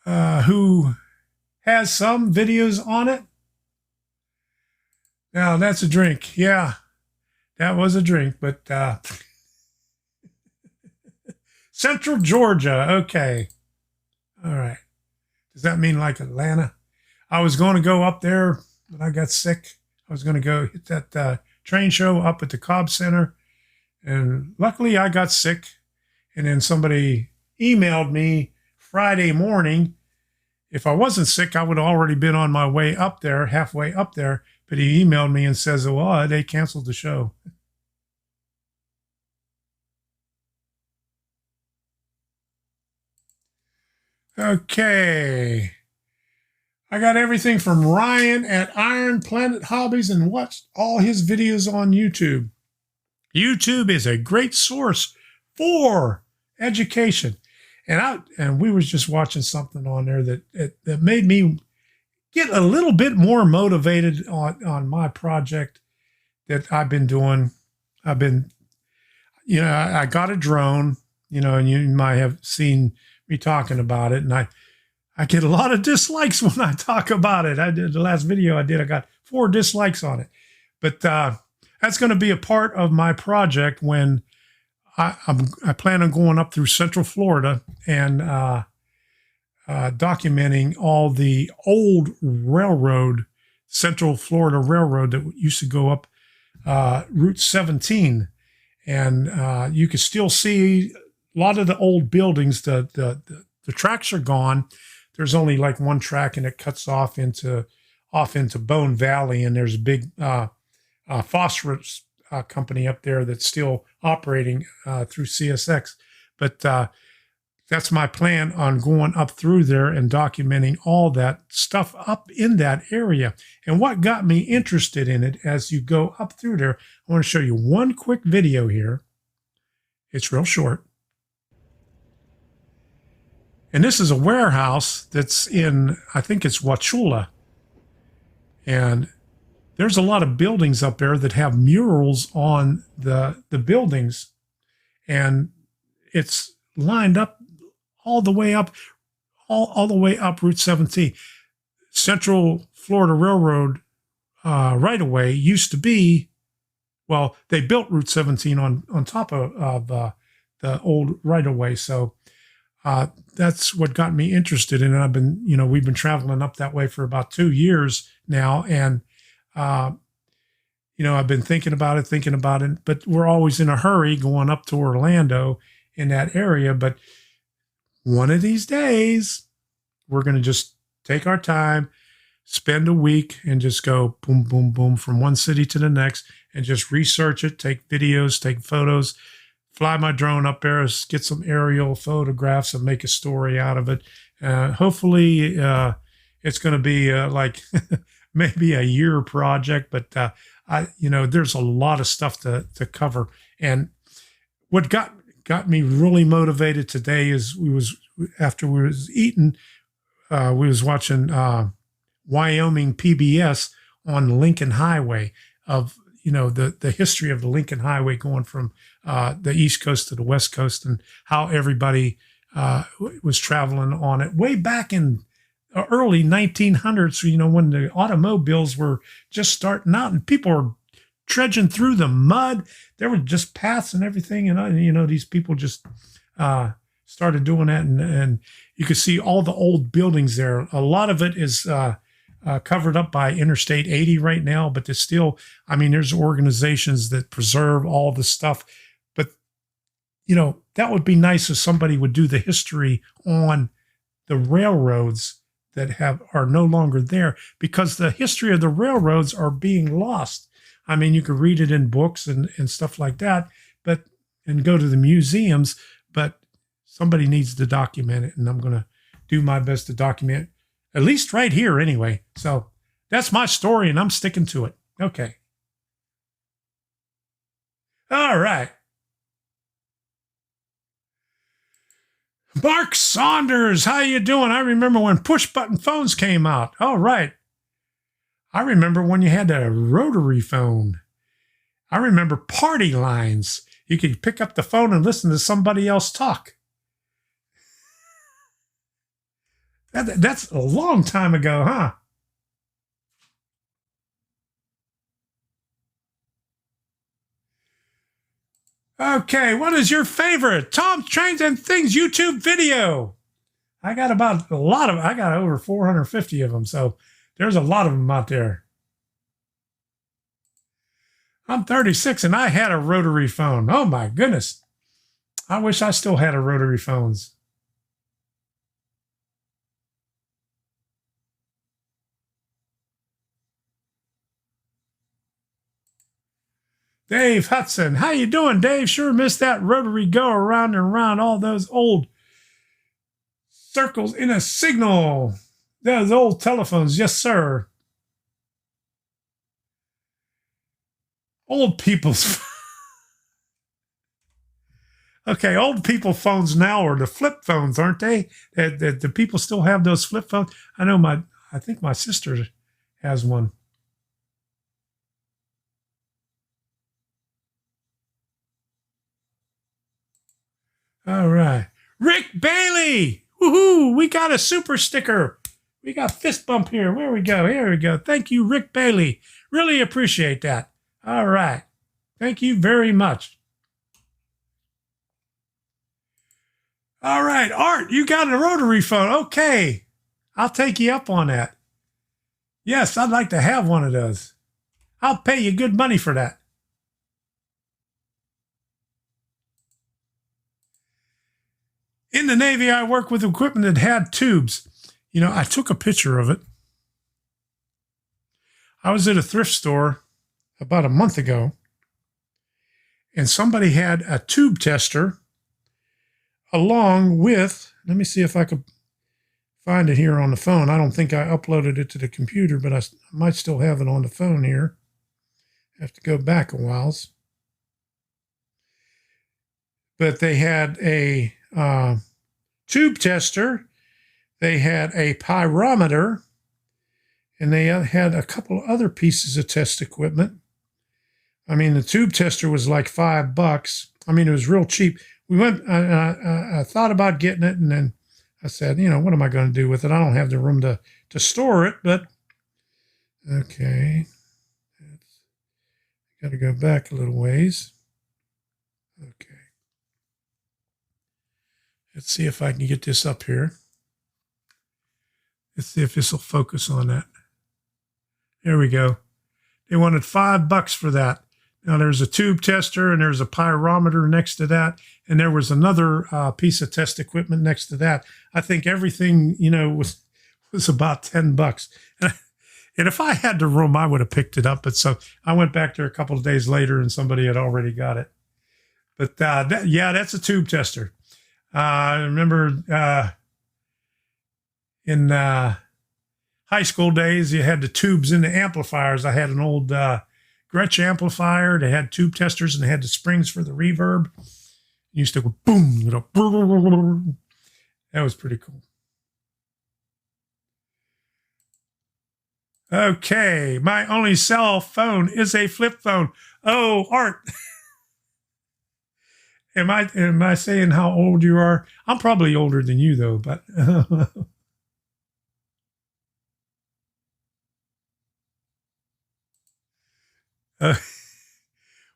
who has some videos on it. Now, that's a drink. Yeah, that was a drink, but Central Georgia. Okay. All right. Does that mean like Atlanta? I was going to go up there, but I got sick. I was going to go hit that train show up at the Cobb Center. And luckily I got sick. And then somebody emailed me Friday morning. If I wasn't sick, I would have already been on my way up there, halfway up there. But he emailed me and says, well, they canceled the show. Okay. I got everything from Ryan at Iron Planet Hobbies and watched all his videos on YouTube. YouTube is a great source for education. And we was just watching something on there that made me get a little bit more motivated on my project that I've been doing. I got a drone, and you might have seen me talking about it. And I get a lot of dislikes when I talk about it. I did the last video I got 4 dislikes on it. But that's going to be a part of my project when I plan on going up through Central Florida and documenting all the old railroad, Central Florida Railroad that used to go up Route 17. And you can still see a lot of the old buildings. The tracks are gone. There's only like one track, and it cuts off into Bone Valley, and there's a big phosphorus company up there that's still operating through CSX. But that's my plan on going up through there and documenting all that stuff up in that area. And what got me interested in it as you go up through there, I want to show you one quick video here. It's real short. And this is a warehouse that's in, I think it's Wauchula. And there's a lot of buildings up there that have murals on the buildings. And it's lined up all the way up, all the way up Route 17. Central Florida Railroad right-of-way used to be, well, they built Route 17 on top of the old right-of-way. So that's what got me interested in it. We've been traveling up that way for about 2 years now. And, I've been thinking about it, but we're always in a hurry going up to Orlando in that area. But one of these days, we're going to just take our time, spend a week, and just go boom, boom, boom from one city to the next and just research it, take videos, take photos, fly my drone up there, get some aerial photographs and make a story out of it. Hopefully, it's going to be like maybe a year project, but there's a lot of stuff to cover. And what got me really motivated today is after we was eating, we was watching Wyoming PBS on the Lincoln Highway of the history of the Lincoln Highway going from the East Coast to the West Coast, and how everybody was traveling on it way back in early 1900s, when the automobiles were just starting out and people were trudging through the mud. There were just paths and everything. And, these people just started doing that. And you could see all the old buildings there. A lot of it is covered up by Interstate 80 right now, but there's still, there's organizations that preserve all the stuff. But, that would be nice if somebody would do the history on the railroads that are no longer there, because the history of the railroads are being lost. You could read it in books and stuff like that, and go to the museums, but somebody needs to document it. And I'm going to do my best to document, at least right here anyway. So that's my story, and I'm sticking to it. Okay. All right. Mark Saunders, how you doing? I remember when push-button phones came out. All right. I remember when you had a rotary phone. I remember party lines. You could pick up the phone and listen to somebody else talk. That's a long time ago, huh? Okay, what is your favorite Tom Trains and Things YouTube video? I got about a lot of, I got over 450 of them. So there's a lot of them out there. I'm 36 and I had a rotary phone. Oh my goodness. I wish I still had a rotary phones. Dave Hudson, how you doing, Dave? Sure missed that rotary go around and around all those old circles in a signal. Those old telephones, yes, sir. Old people's. Okay, old people phones now are the flip phones, aren't they? The people still have those flip phones. I think my sister has one. All right. Rick Bailey. Woohoo. We got a super sticker. We got fist bump here. Where we go? Here we go. Thank you, Rick Bailey. Really appreciate that. All right. Thank you very much. All right. Art, you got a rotary phone. Okay. I'll take you up on that. Yes, I'd like to have one of those. I'll pay you good money for that. In the Navy, I worked with equipment that had tubes. You know, I took a picture of it. I was at a thrift store about a month ago, and somebody had a tube tester along with, let me see if I could find it here on the phone. I don't think I uploaded it to the computer, but I might still have it on the phone here. I have to go back a while. But they had a tube tester, they had a pyrometer, and they had a couple of other pieces of test equipment. I mean, the tube tester was like $5. I mean, it was real cheap. We went, I thought about getting it, and then I said, you know, what am I going to do with it? I don't have the room to store it, but okay. Got to go back a little ways. Okay. Let's see if I can get this up here. Let's see if this will focus on that. There we go. They wanted $5 for that. Now there's a tube tester and there's a pyrometer next to that. And there was another piece of test equipment next to that. I think everything, you know, was about $10. And if I had the room, I would have picked it up. But so I went back there a couple of days later and somebody had already got it. But yeah, that's a tube tester. I remember in high school days, you had the tubes in the amplifiers. I had an old Gretsch amplifier. They had tube testers and they had the springs for the reverb. It used to go boom, you know. That was pretty cool. Okay, my only cell phone is a flip phone. Oh, Art. Am I saying how old you are? I'm probably older than you, though, but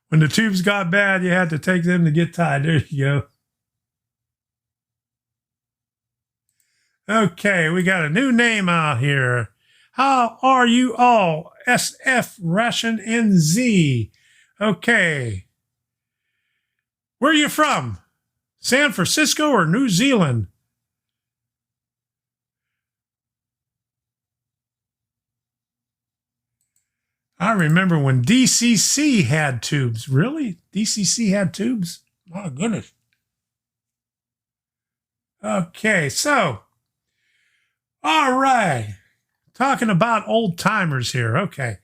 when the tubes got bad, you had to take them to get tied. There you go. Okay, we got a new name out here. How are you all? SF, Ration, and Z. Okay. Where are you from? San Francisco or New Zealand? I remember when DCC had tubes. Really? DCC had tubes? My goodness. Okay, so, all right. Talking about old timers here. Okay.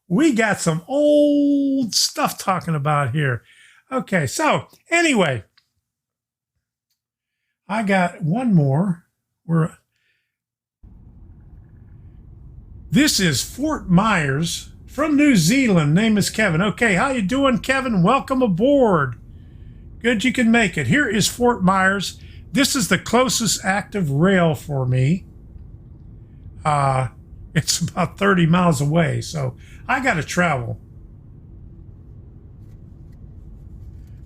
We got some old stuff talking about here. Okay, so anyway, I got one more. This is Fort Myers from New Zealand. Name is Kevin. Okay, how you doing, Kevin? Welcome aboard. Good you can make it. Here is Fort Myers. This is the closest active rail for me. It's about 30 miles away, so I got to travel.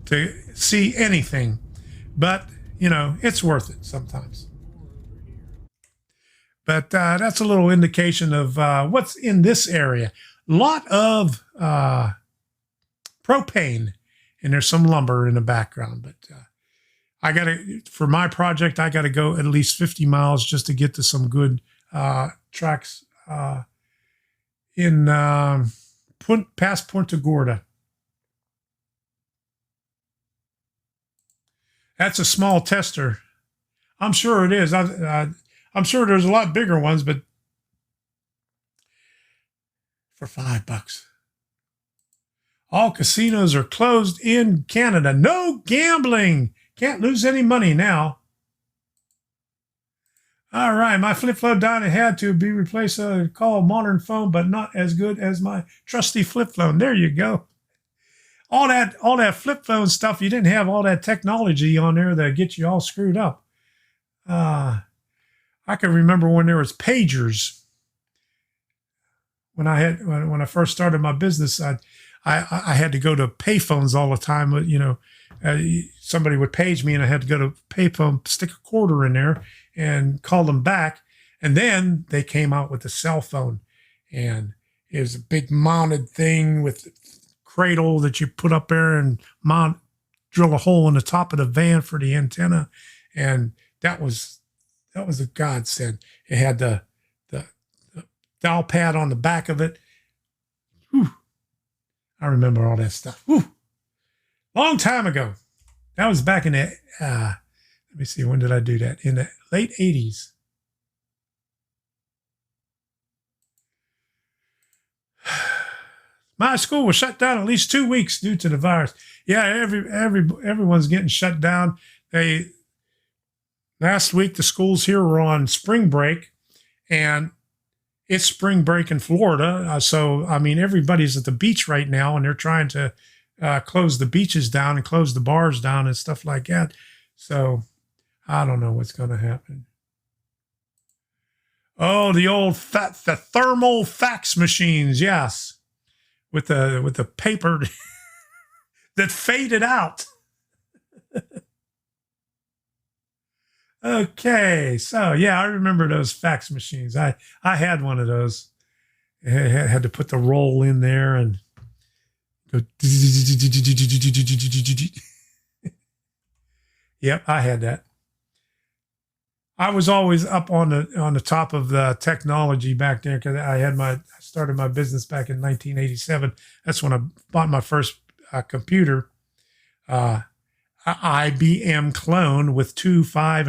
to see anything. But, it's worth it sometimes. But that's a little indication of what's in this area. A lot of propane, and there's some lumber in the background. But for my project, I got to go at least 50 miles just to get to some good tracks in past Punta Gorda. That's a small tester. I'm sure it is. I'm sure there's a lot bigger ones, but for $5. All casinos are closed in Canada. No gambling. Can't lose any money now. All right, my flip phone died and had to be replaced. Call a modern phone, but not as good as my trusty flip phone. There you go. All that flip phone stuff, you didn't have all that technology on there that get you all screwed up. I can remember when there was pagers. When I first started my business, I had to go to payphones all the time. Somebody would page me, and I had to go to payphone, stick a quarter in there, and call them back. And then they came out with the cell phone, and it was a big mounted thing with cradle that you put up there and drill a hole in the top of the van for the antenna, and that was a godsend. It had the dial pad on the back of it. Whew. I remember all that stuff. Whew. Long time ago. That was back in the let me see, when did I do that? In the late 80s. My school was shut down at least 2 weeks due to the virus. Yeah, everyone's getting shut down. Last week the schools here were on spring break, and it's spring break in Florida. So everybody's at the beach right now, and they're trying to close the beaches down and close the bars down and stuff like that. So I don't know what's going to happen. Oh, the thermal fax machines, yes. With the paper that faded out. Okay, so yeah, I remember those fax machines. I had one of those. I had to put the roll in there and go. Yep, I had that. I was always up on the top of the technology back there because I started my business back in 1987. That's when I bought my first computer, IBM clone with two 5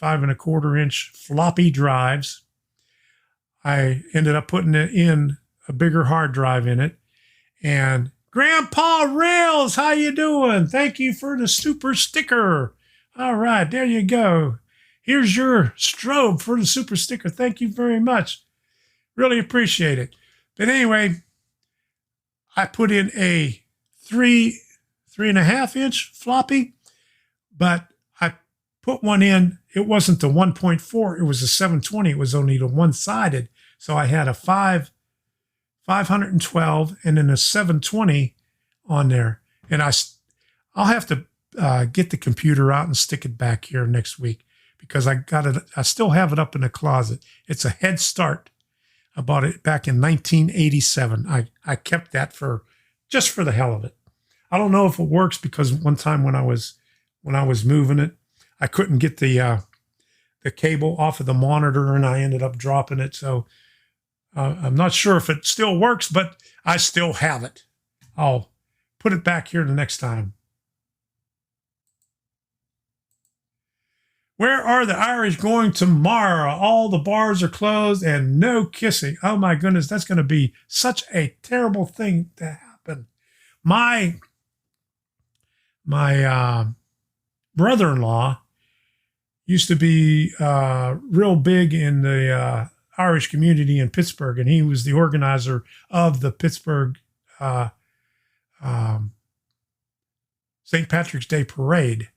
1/4 inch floppy drives. I ended up putting it in a bigger hard drive in it. And Grandpa Rails, how you doing? Thank you for the super sticker. All right, there you go. Here's your strobe for the super sticker. Thank you very much. Really appreciate it. But anyway, I put in a 3.5 inch floppy, but I put one in. It wasn't the 1.4. It was a 720. It was only the one-sided. So I had a 512 and then a 720 on there. And I'll have to get the computer out and stick it back here next week, because I still have it up in the closet. It's a head start. I bought it back in 1987. I kept that just for the hell of it. I don't know if it works, because one time when I was moving it, I couldn't get the cable off of the monitor, and I ended up dropping it. So I'm not sure if it still works, but I still have it. I'll put it back here the next time. Where are the Irish going tomorrow? All the bars are closed and no kissing. Oh my goodness, that's going to be such a terrible thing to happen. My brother-in-law used to be real big in the Irish community in Pittsburgh, and he was the organizer of the Pittsburgh St. Patrick's Day Parade.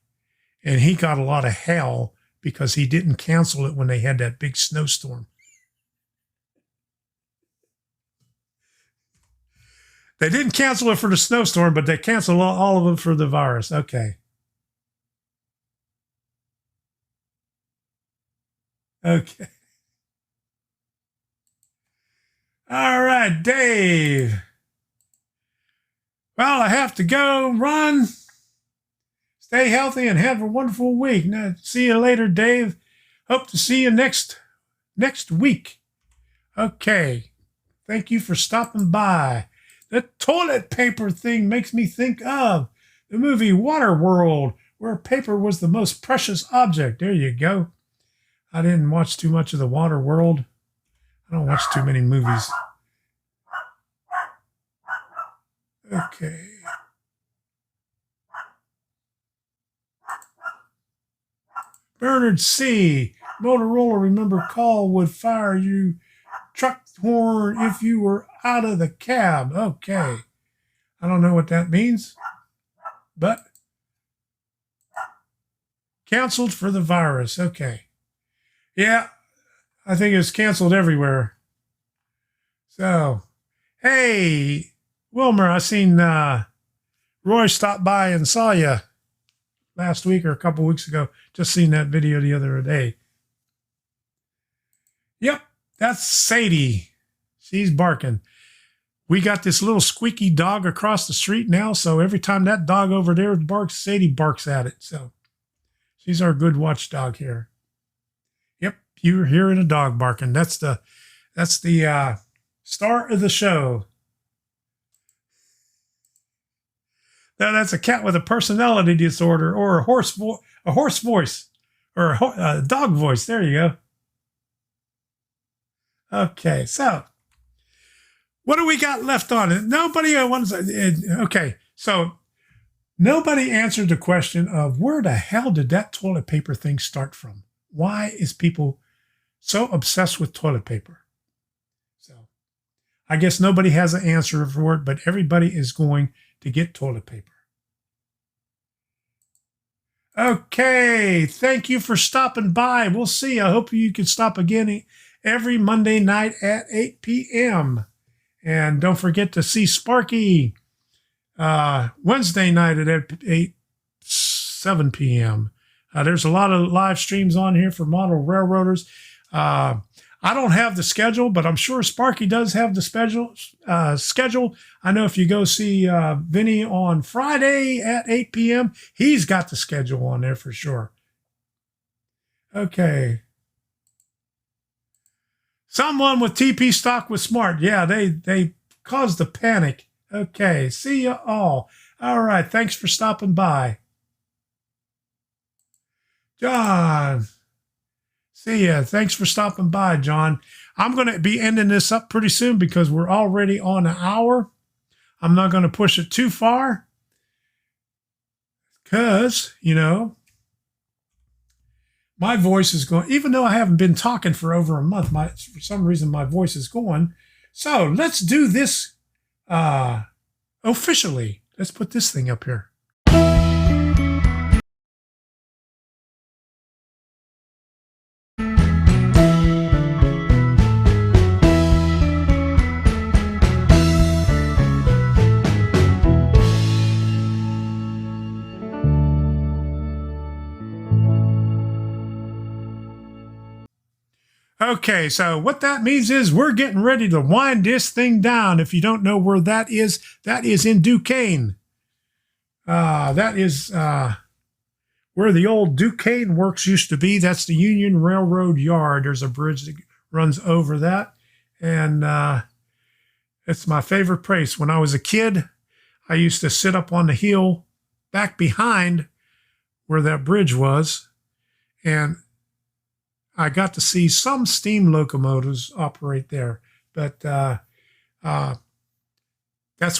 And he got a lot of hell because he didn't cancel it when they had that big snowstorm. They didn't cancel it for the snowstorm, but they canceled all of them for the virus. Okay. Okay. All right, Dave. Well, I have to go run. Stay healthy and have a wonderful week. Now, see you later, Dave. Hope to see you next week. Okay. Thank you for stopping by. The toilet paper thing makes me think of the movie Waterworld, where paper was the most precious object. There you go. I didn't watch too much of the Waterworld. I don't watch too many movies. Okay. Bernard C. Motorola, remember, call would fire you truck horn if you were out of the cab. Okay. I don't know what that means, but canceled for the virus. Okay. Yeah, I think it's canceled everywhere. So, hey, Wilmer, I seen Roy stop by and saw you last week or a couple weeks ago. Just seen that video the other day. Yep, that's Sadie. She's barking. We got this little squeaky dog across the street now, so every time that dog over there barks, Sadie barks at it. So she's our good watchdog here. Yep, you're hearing a dog barking. That's the star of the show. Now that's a cat with a personality disorder or a hoarse voice or a dog voice. There you go. Okay, so what do we got left on it? Nobody wants. Okay, so nobody answered the question of where the hell did that toilet paper thing start from? Why is people so obsessed with toilet paper? So I guess nobody has an answer for it, but everybody is going to get toilet paper. Okay, thank you for stopping by. We'll see. I hope you can stop again every Monday night at 8 p.m. And don't forget to see Sparky Wednesday night at 7 p.m. There's a lot of live streams on here for model railroaders. I don't have the schedule, but I'm sure Sparky does have the schedule. I know if you go see Vinny on Friday at 8 p.m., he's got the schedule on there for sure. Okay. Someone with TP stock was smart. Yeah, they caused the panic. Okay, see you all. All right, thanks for stopping by. John, see ya. Thanks for stopping by, John. I'm going to be ending this up pretty soon because we're already on an hour. I'm not going to push it too far because, my voice is going, even though I haven't been talking for over a month, for some reason my voice is going. So let's do this officially. Let's put this thing up here. Okay, so what that means is we're getting ready to wind this thing down. If you don't know where that is in Duquesne. That is where the old Duquesne Works used to be. That's the Union Railroad Yard. There's a bridge that runs over that. And it's my favorite place. When I was a kid, I used to sit up on the hill back behind where that bridge was. And I got to see some steam locomotives operate there, but that's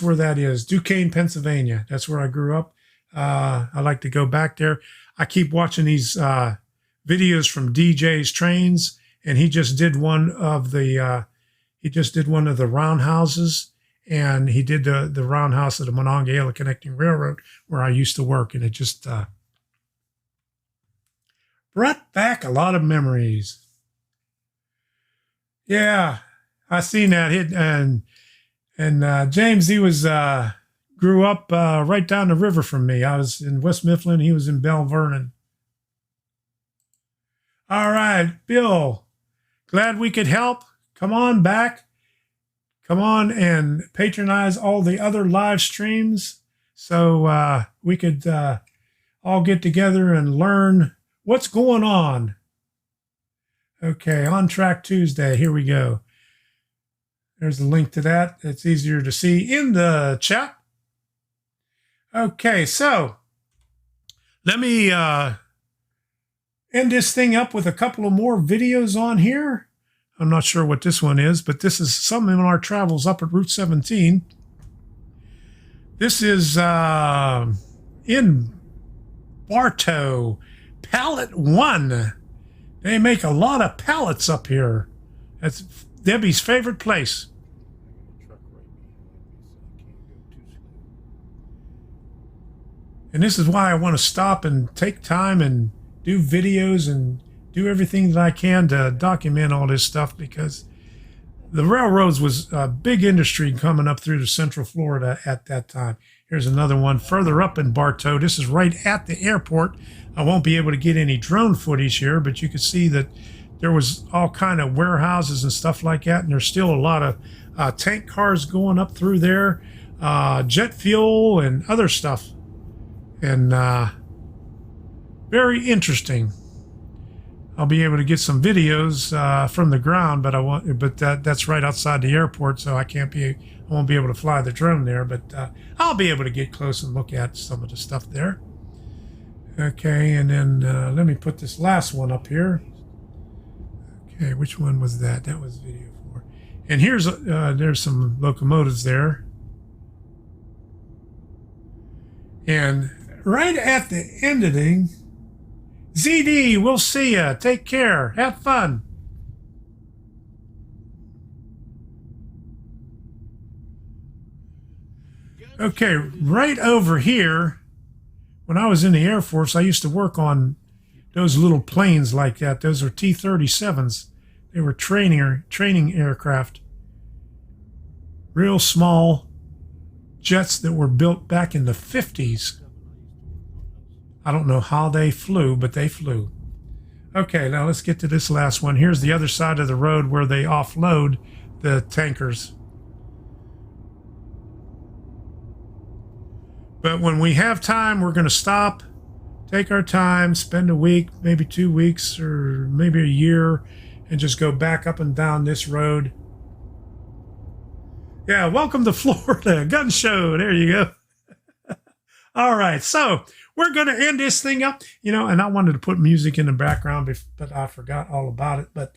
where that is, Duquesne, Pennsylvania. That's where I grew up. I like to go back there. I keep watching these videos from DJ's Trains, and he just did one of the roundhouses, and he did the roundhouse of the Monongahela Connecting Railroad where I used to work, and it just brought back a lot of memories. Yeah, I seen that hit, and And James, he was grew up right down the river from me. I was in West Mifflin. He was in Bell Vernon. All right, Bill, glad we could help. Come on back. Come on and patronize all the other live streams so we could all get together and learn what's going on. Okay, On Track Tuesday. Here we go. There's the link to that. It's easier to see in the chat. Okay, so let me end this thing up with a couple of more videos on here. I'm not sure what this one is, but this is some of our travels up at Route 17. This is in Bartow, Pallet 1. They make a lot of pallets up here. That's Debbie's favorite place. And this is why I want to stop and take time and do videos and do everything that I can to document all this stuff, because the railroads was a big industry coming up through to Central Florida at that time. Here's another one further up in Bartow. This is right at the airport. I won't be able to get any drone footage here, but you can see that there was all kind of warehouses and stuff like that, and there's still a lot of tank cars going up through there, jet fuel and other stuff, and very interesting. I'll be able to get some videos from the ground, but that's right outside the airport, so I won't be able to fly the drone there, but I'll be able to get close and look at some of the stuff there. Okay, and then let me put this last one up here. Okay, which one was that? That was video 4. And there's some locomotives there. And right at the ending, ZD, we'll see ya. Take care. Have fun. Okay, right over here, when I was in the Air Force, I used to work on those little planes like that. Those are T-37s. They were training aircraft. Real small jets that were built back in the 50s. I don't know how they flew, but they flew. Okay, now let's get to this last one. Here's the other side of the road where they offload the tankers. But when we have time, we're going to stop, take our time, spend a week, maybe 2 weeks, or maybe a year, and just go back up and down this road. Yeah, welcome to Florida Gun Show. There you go. All right, so we're going to end this thing up, and I wanted to put music in the background, but I forgot all about it. But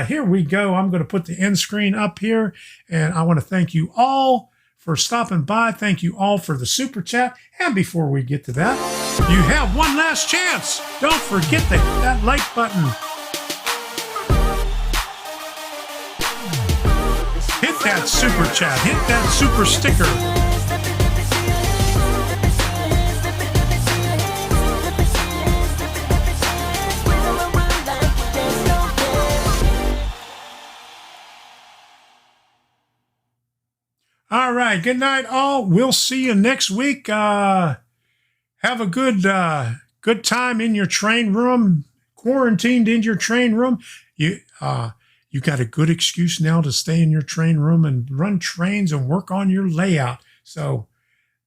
here we go. I'm going to put the end screen up here, and I want to thank you all for stopping by. Thank you all for the super chat. And before we get to that, you have one last chance. Don't forget to hit that like button. Hit that super chat. Hit that super sticker. All right. Good night, all. We'll see you next week. Have a good time in your train room, quarantined in your train room. You got a good excuse now to stay in your train room and run trains and work on your layout. So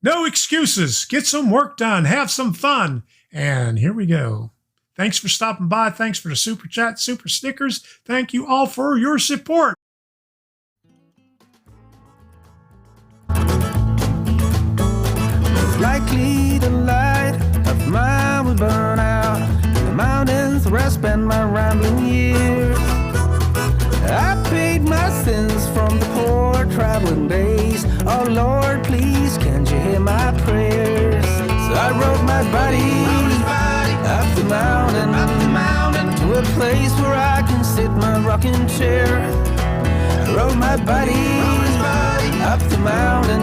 no excuses. Get some work done. Have some fun. And here we go. Thanks for stopping by. Thanks for the super chat, super stickers. Thank you all for your support. Likely the light of mine will burn out in the mountains where I spend my rambling years. I paid my sins from the poor traveling days. Oh Lord, please, can't you hear my prayers? So I rode my body up the mountain to a place where I can sit my rocking chair. I rode my body up the mountain,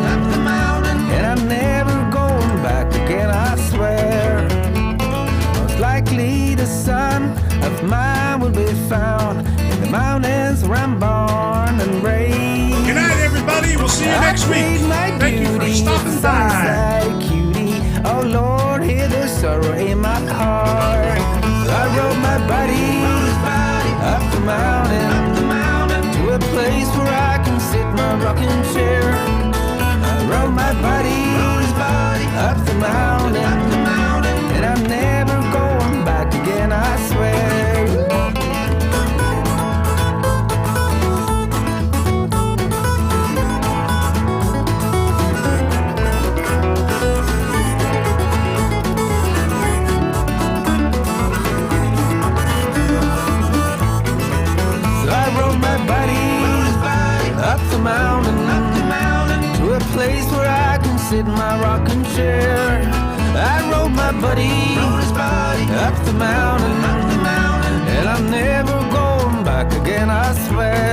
and I'm never going back again, I swear. Most likely the son of mine will be found in the mountains where I'm born and raised. Good night, everybody. We'll see you next week. Thank you for stopping by. Oh Lord, hear the sorrow in my heart. I rode my body up the mountain to a place where I can sit my rocking chair. I rode my body up the mountain, and I'm never going back again, I swear. Up the mountain to a place where I can sit in my rocking chair. I rode my buddy up the mountain, and I'm never going back again, I swear.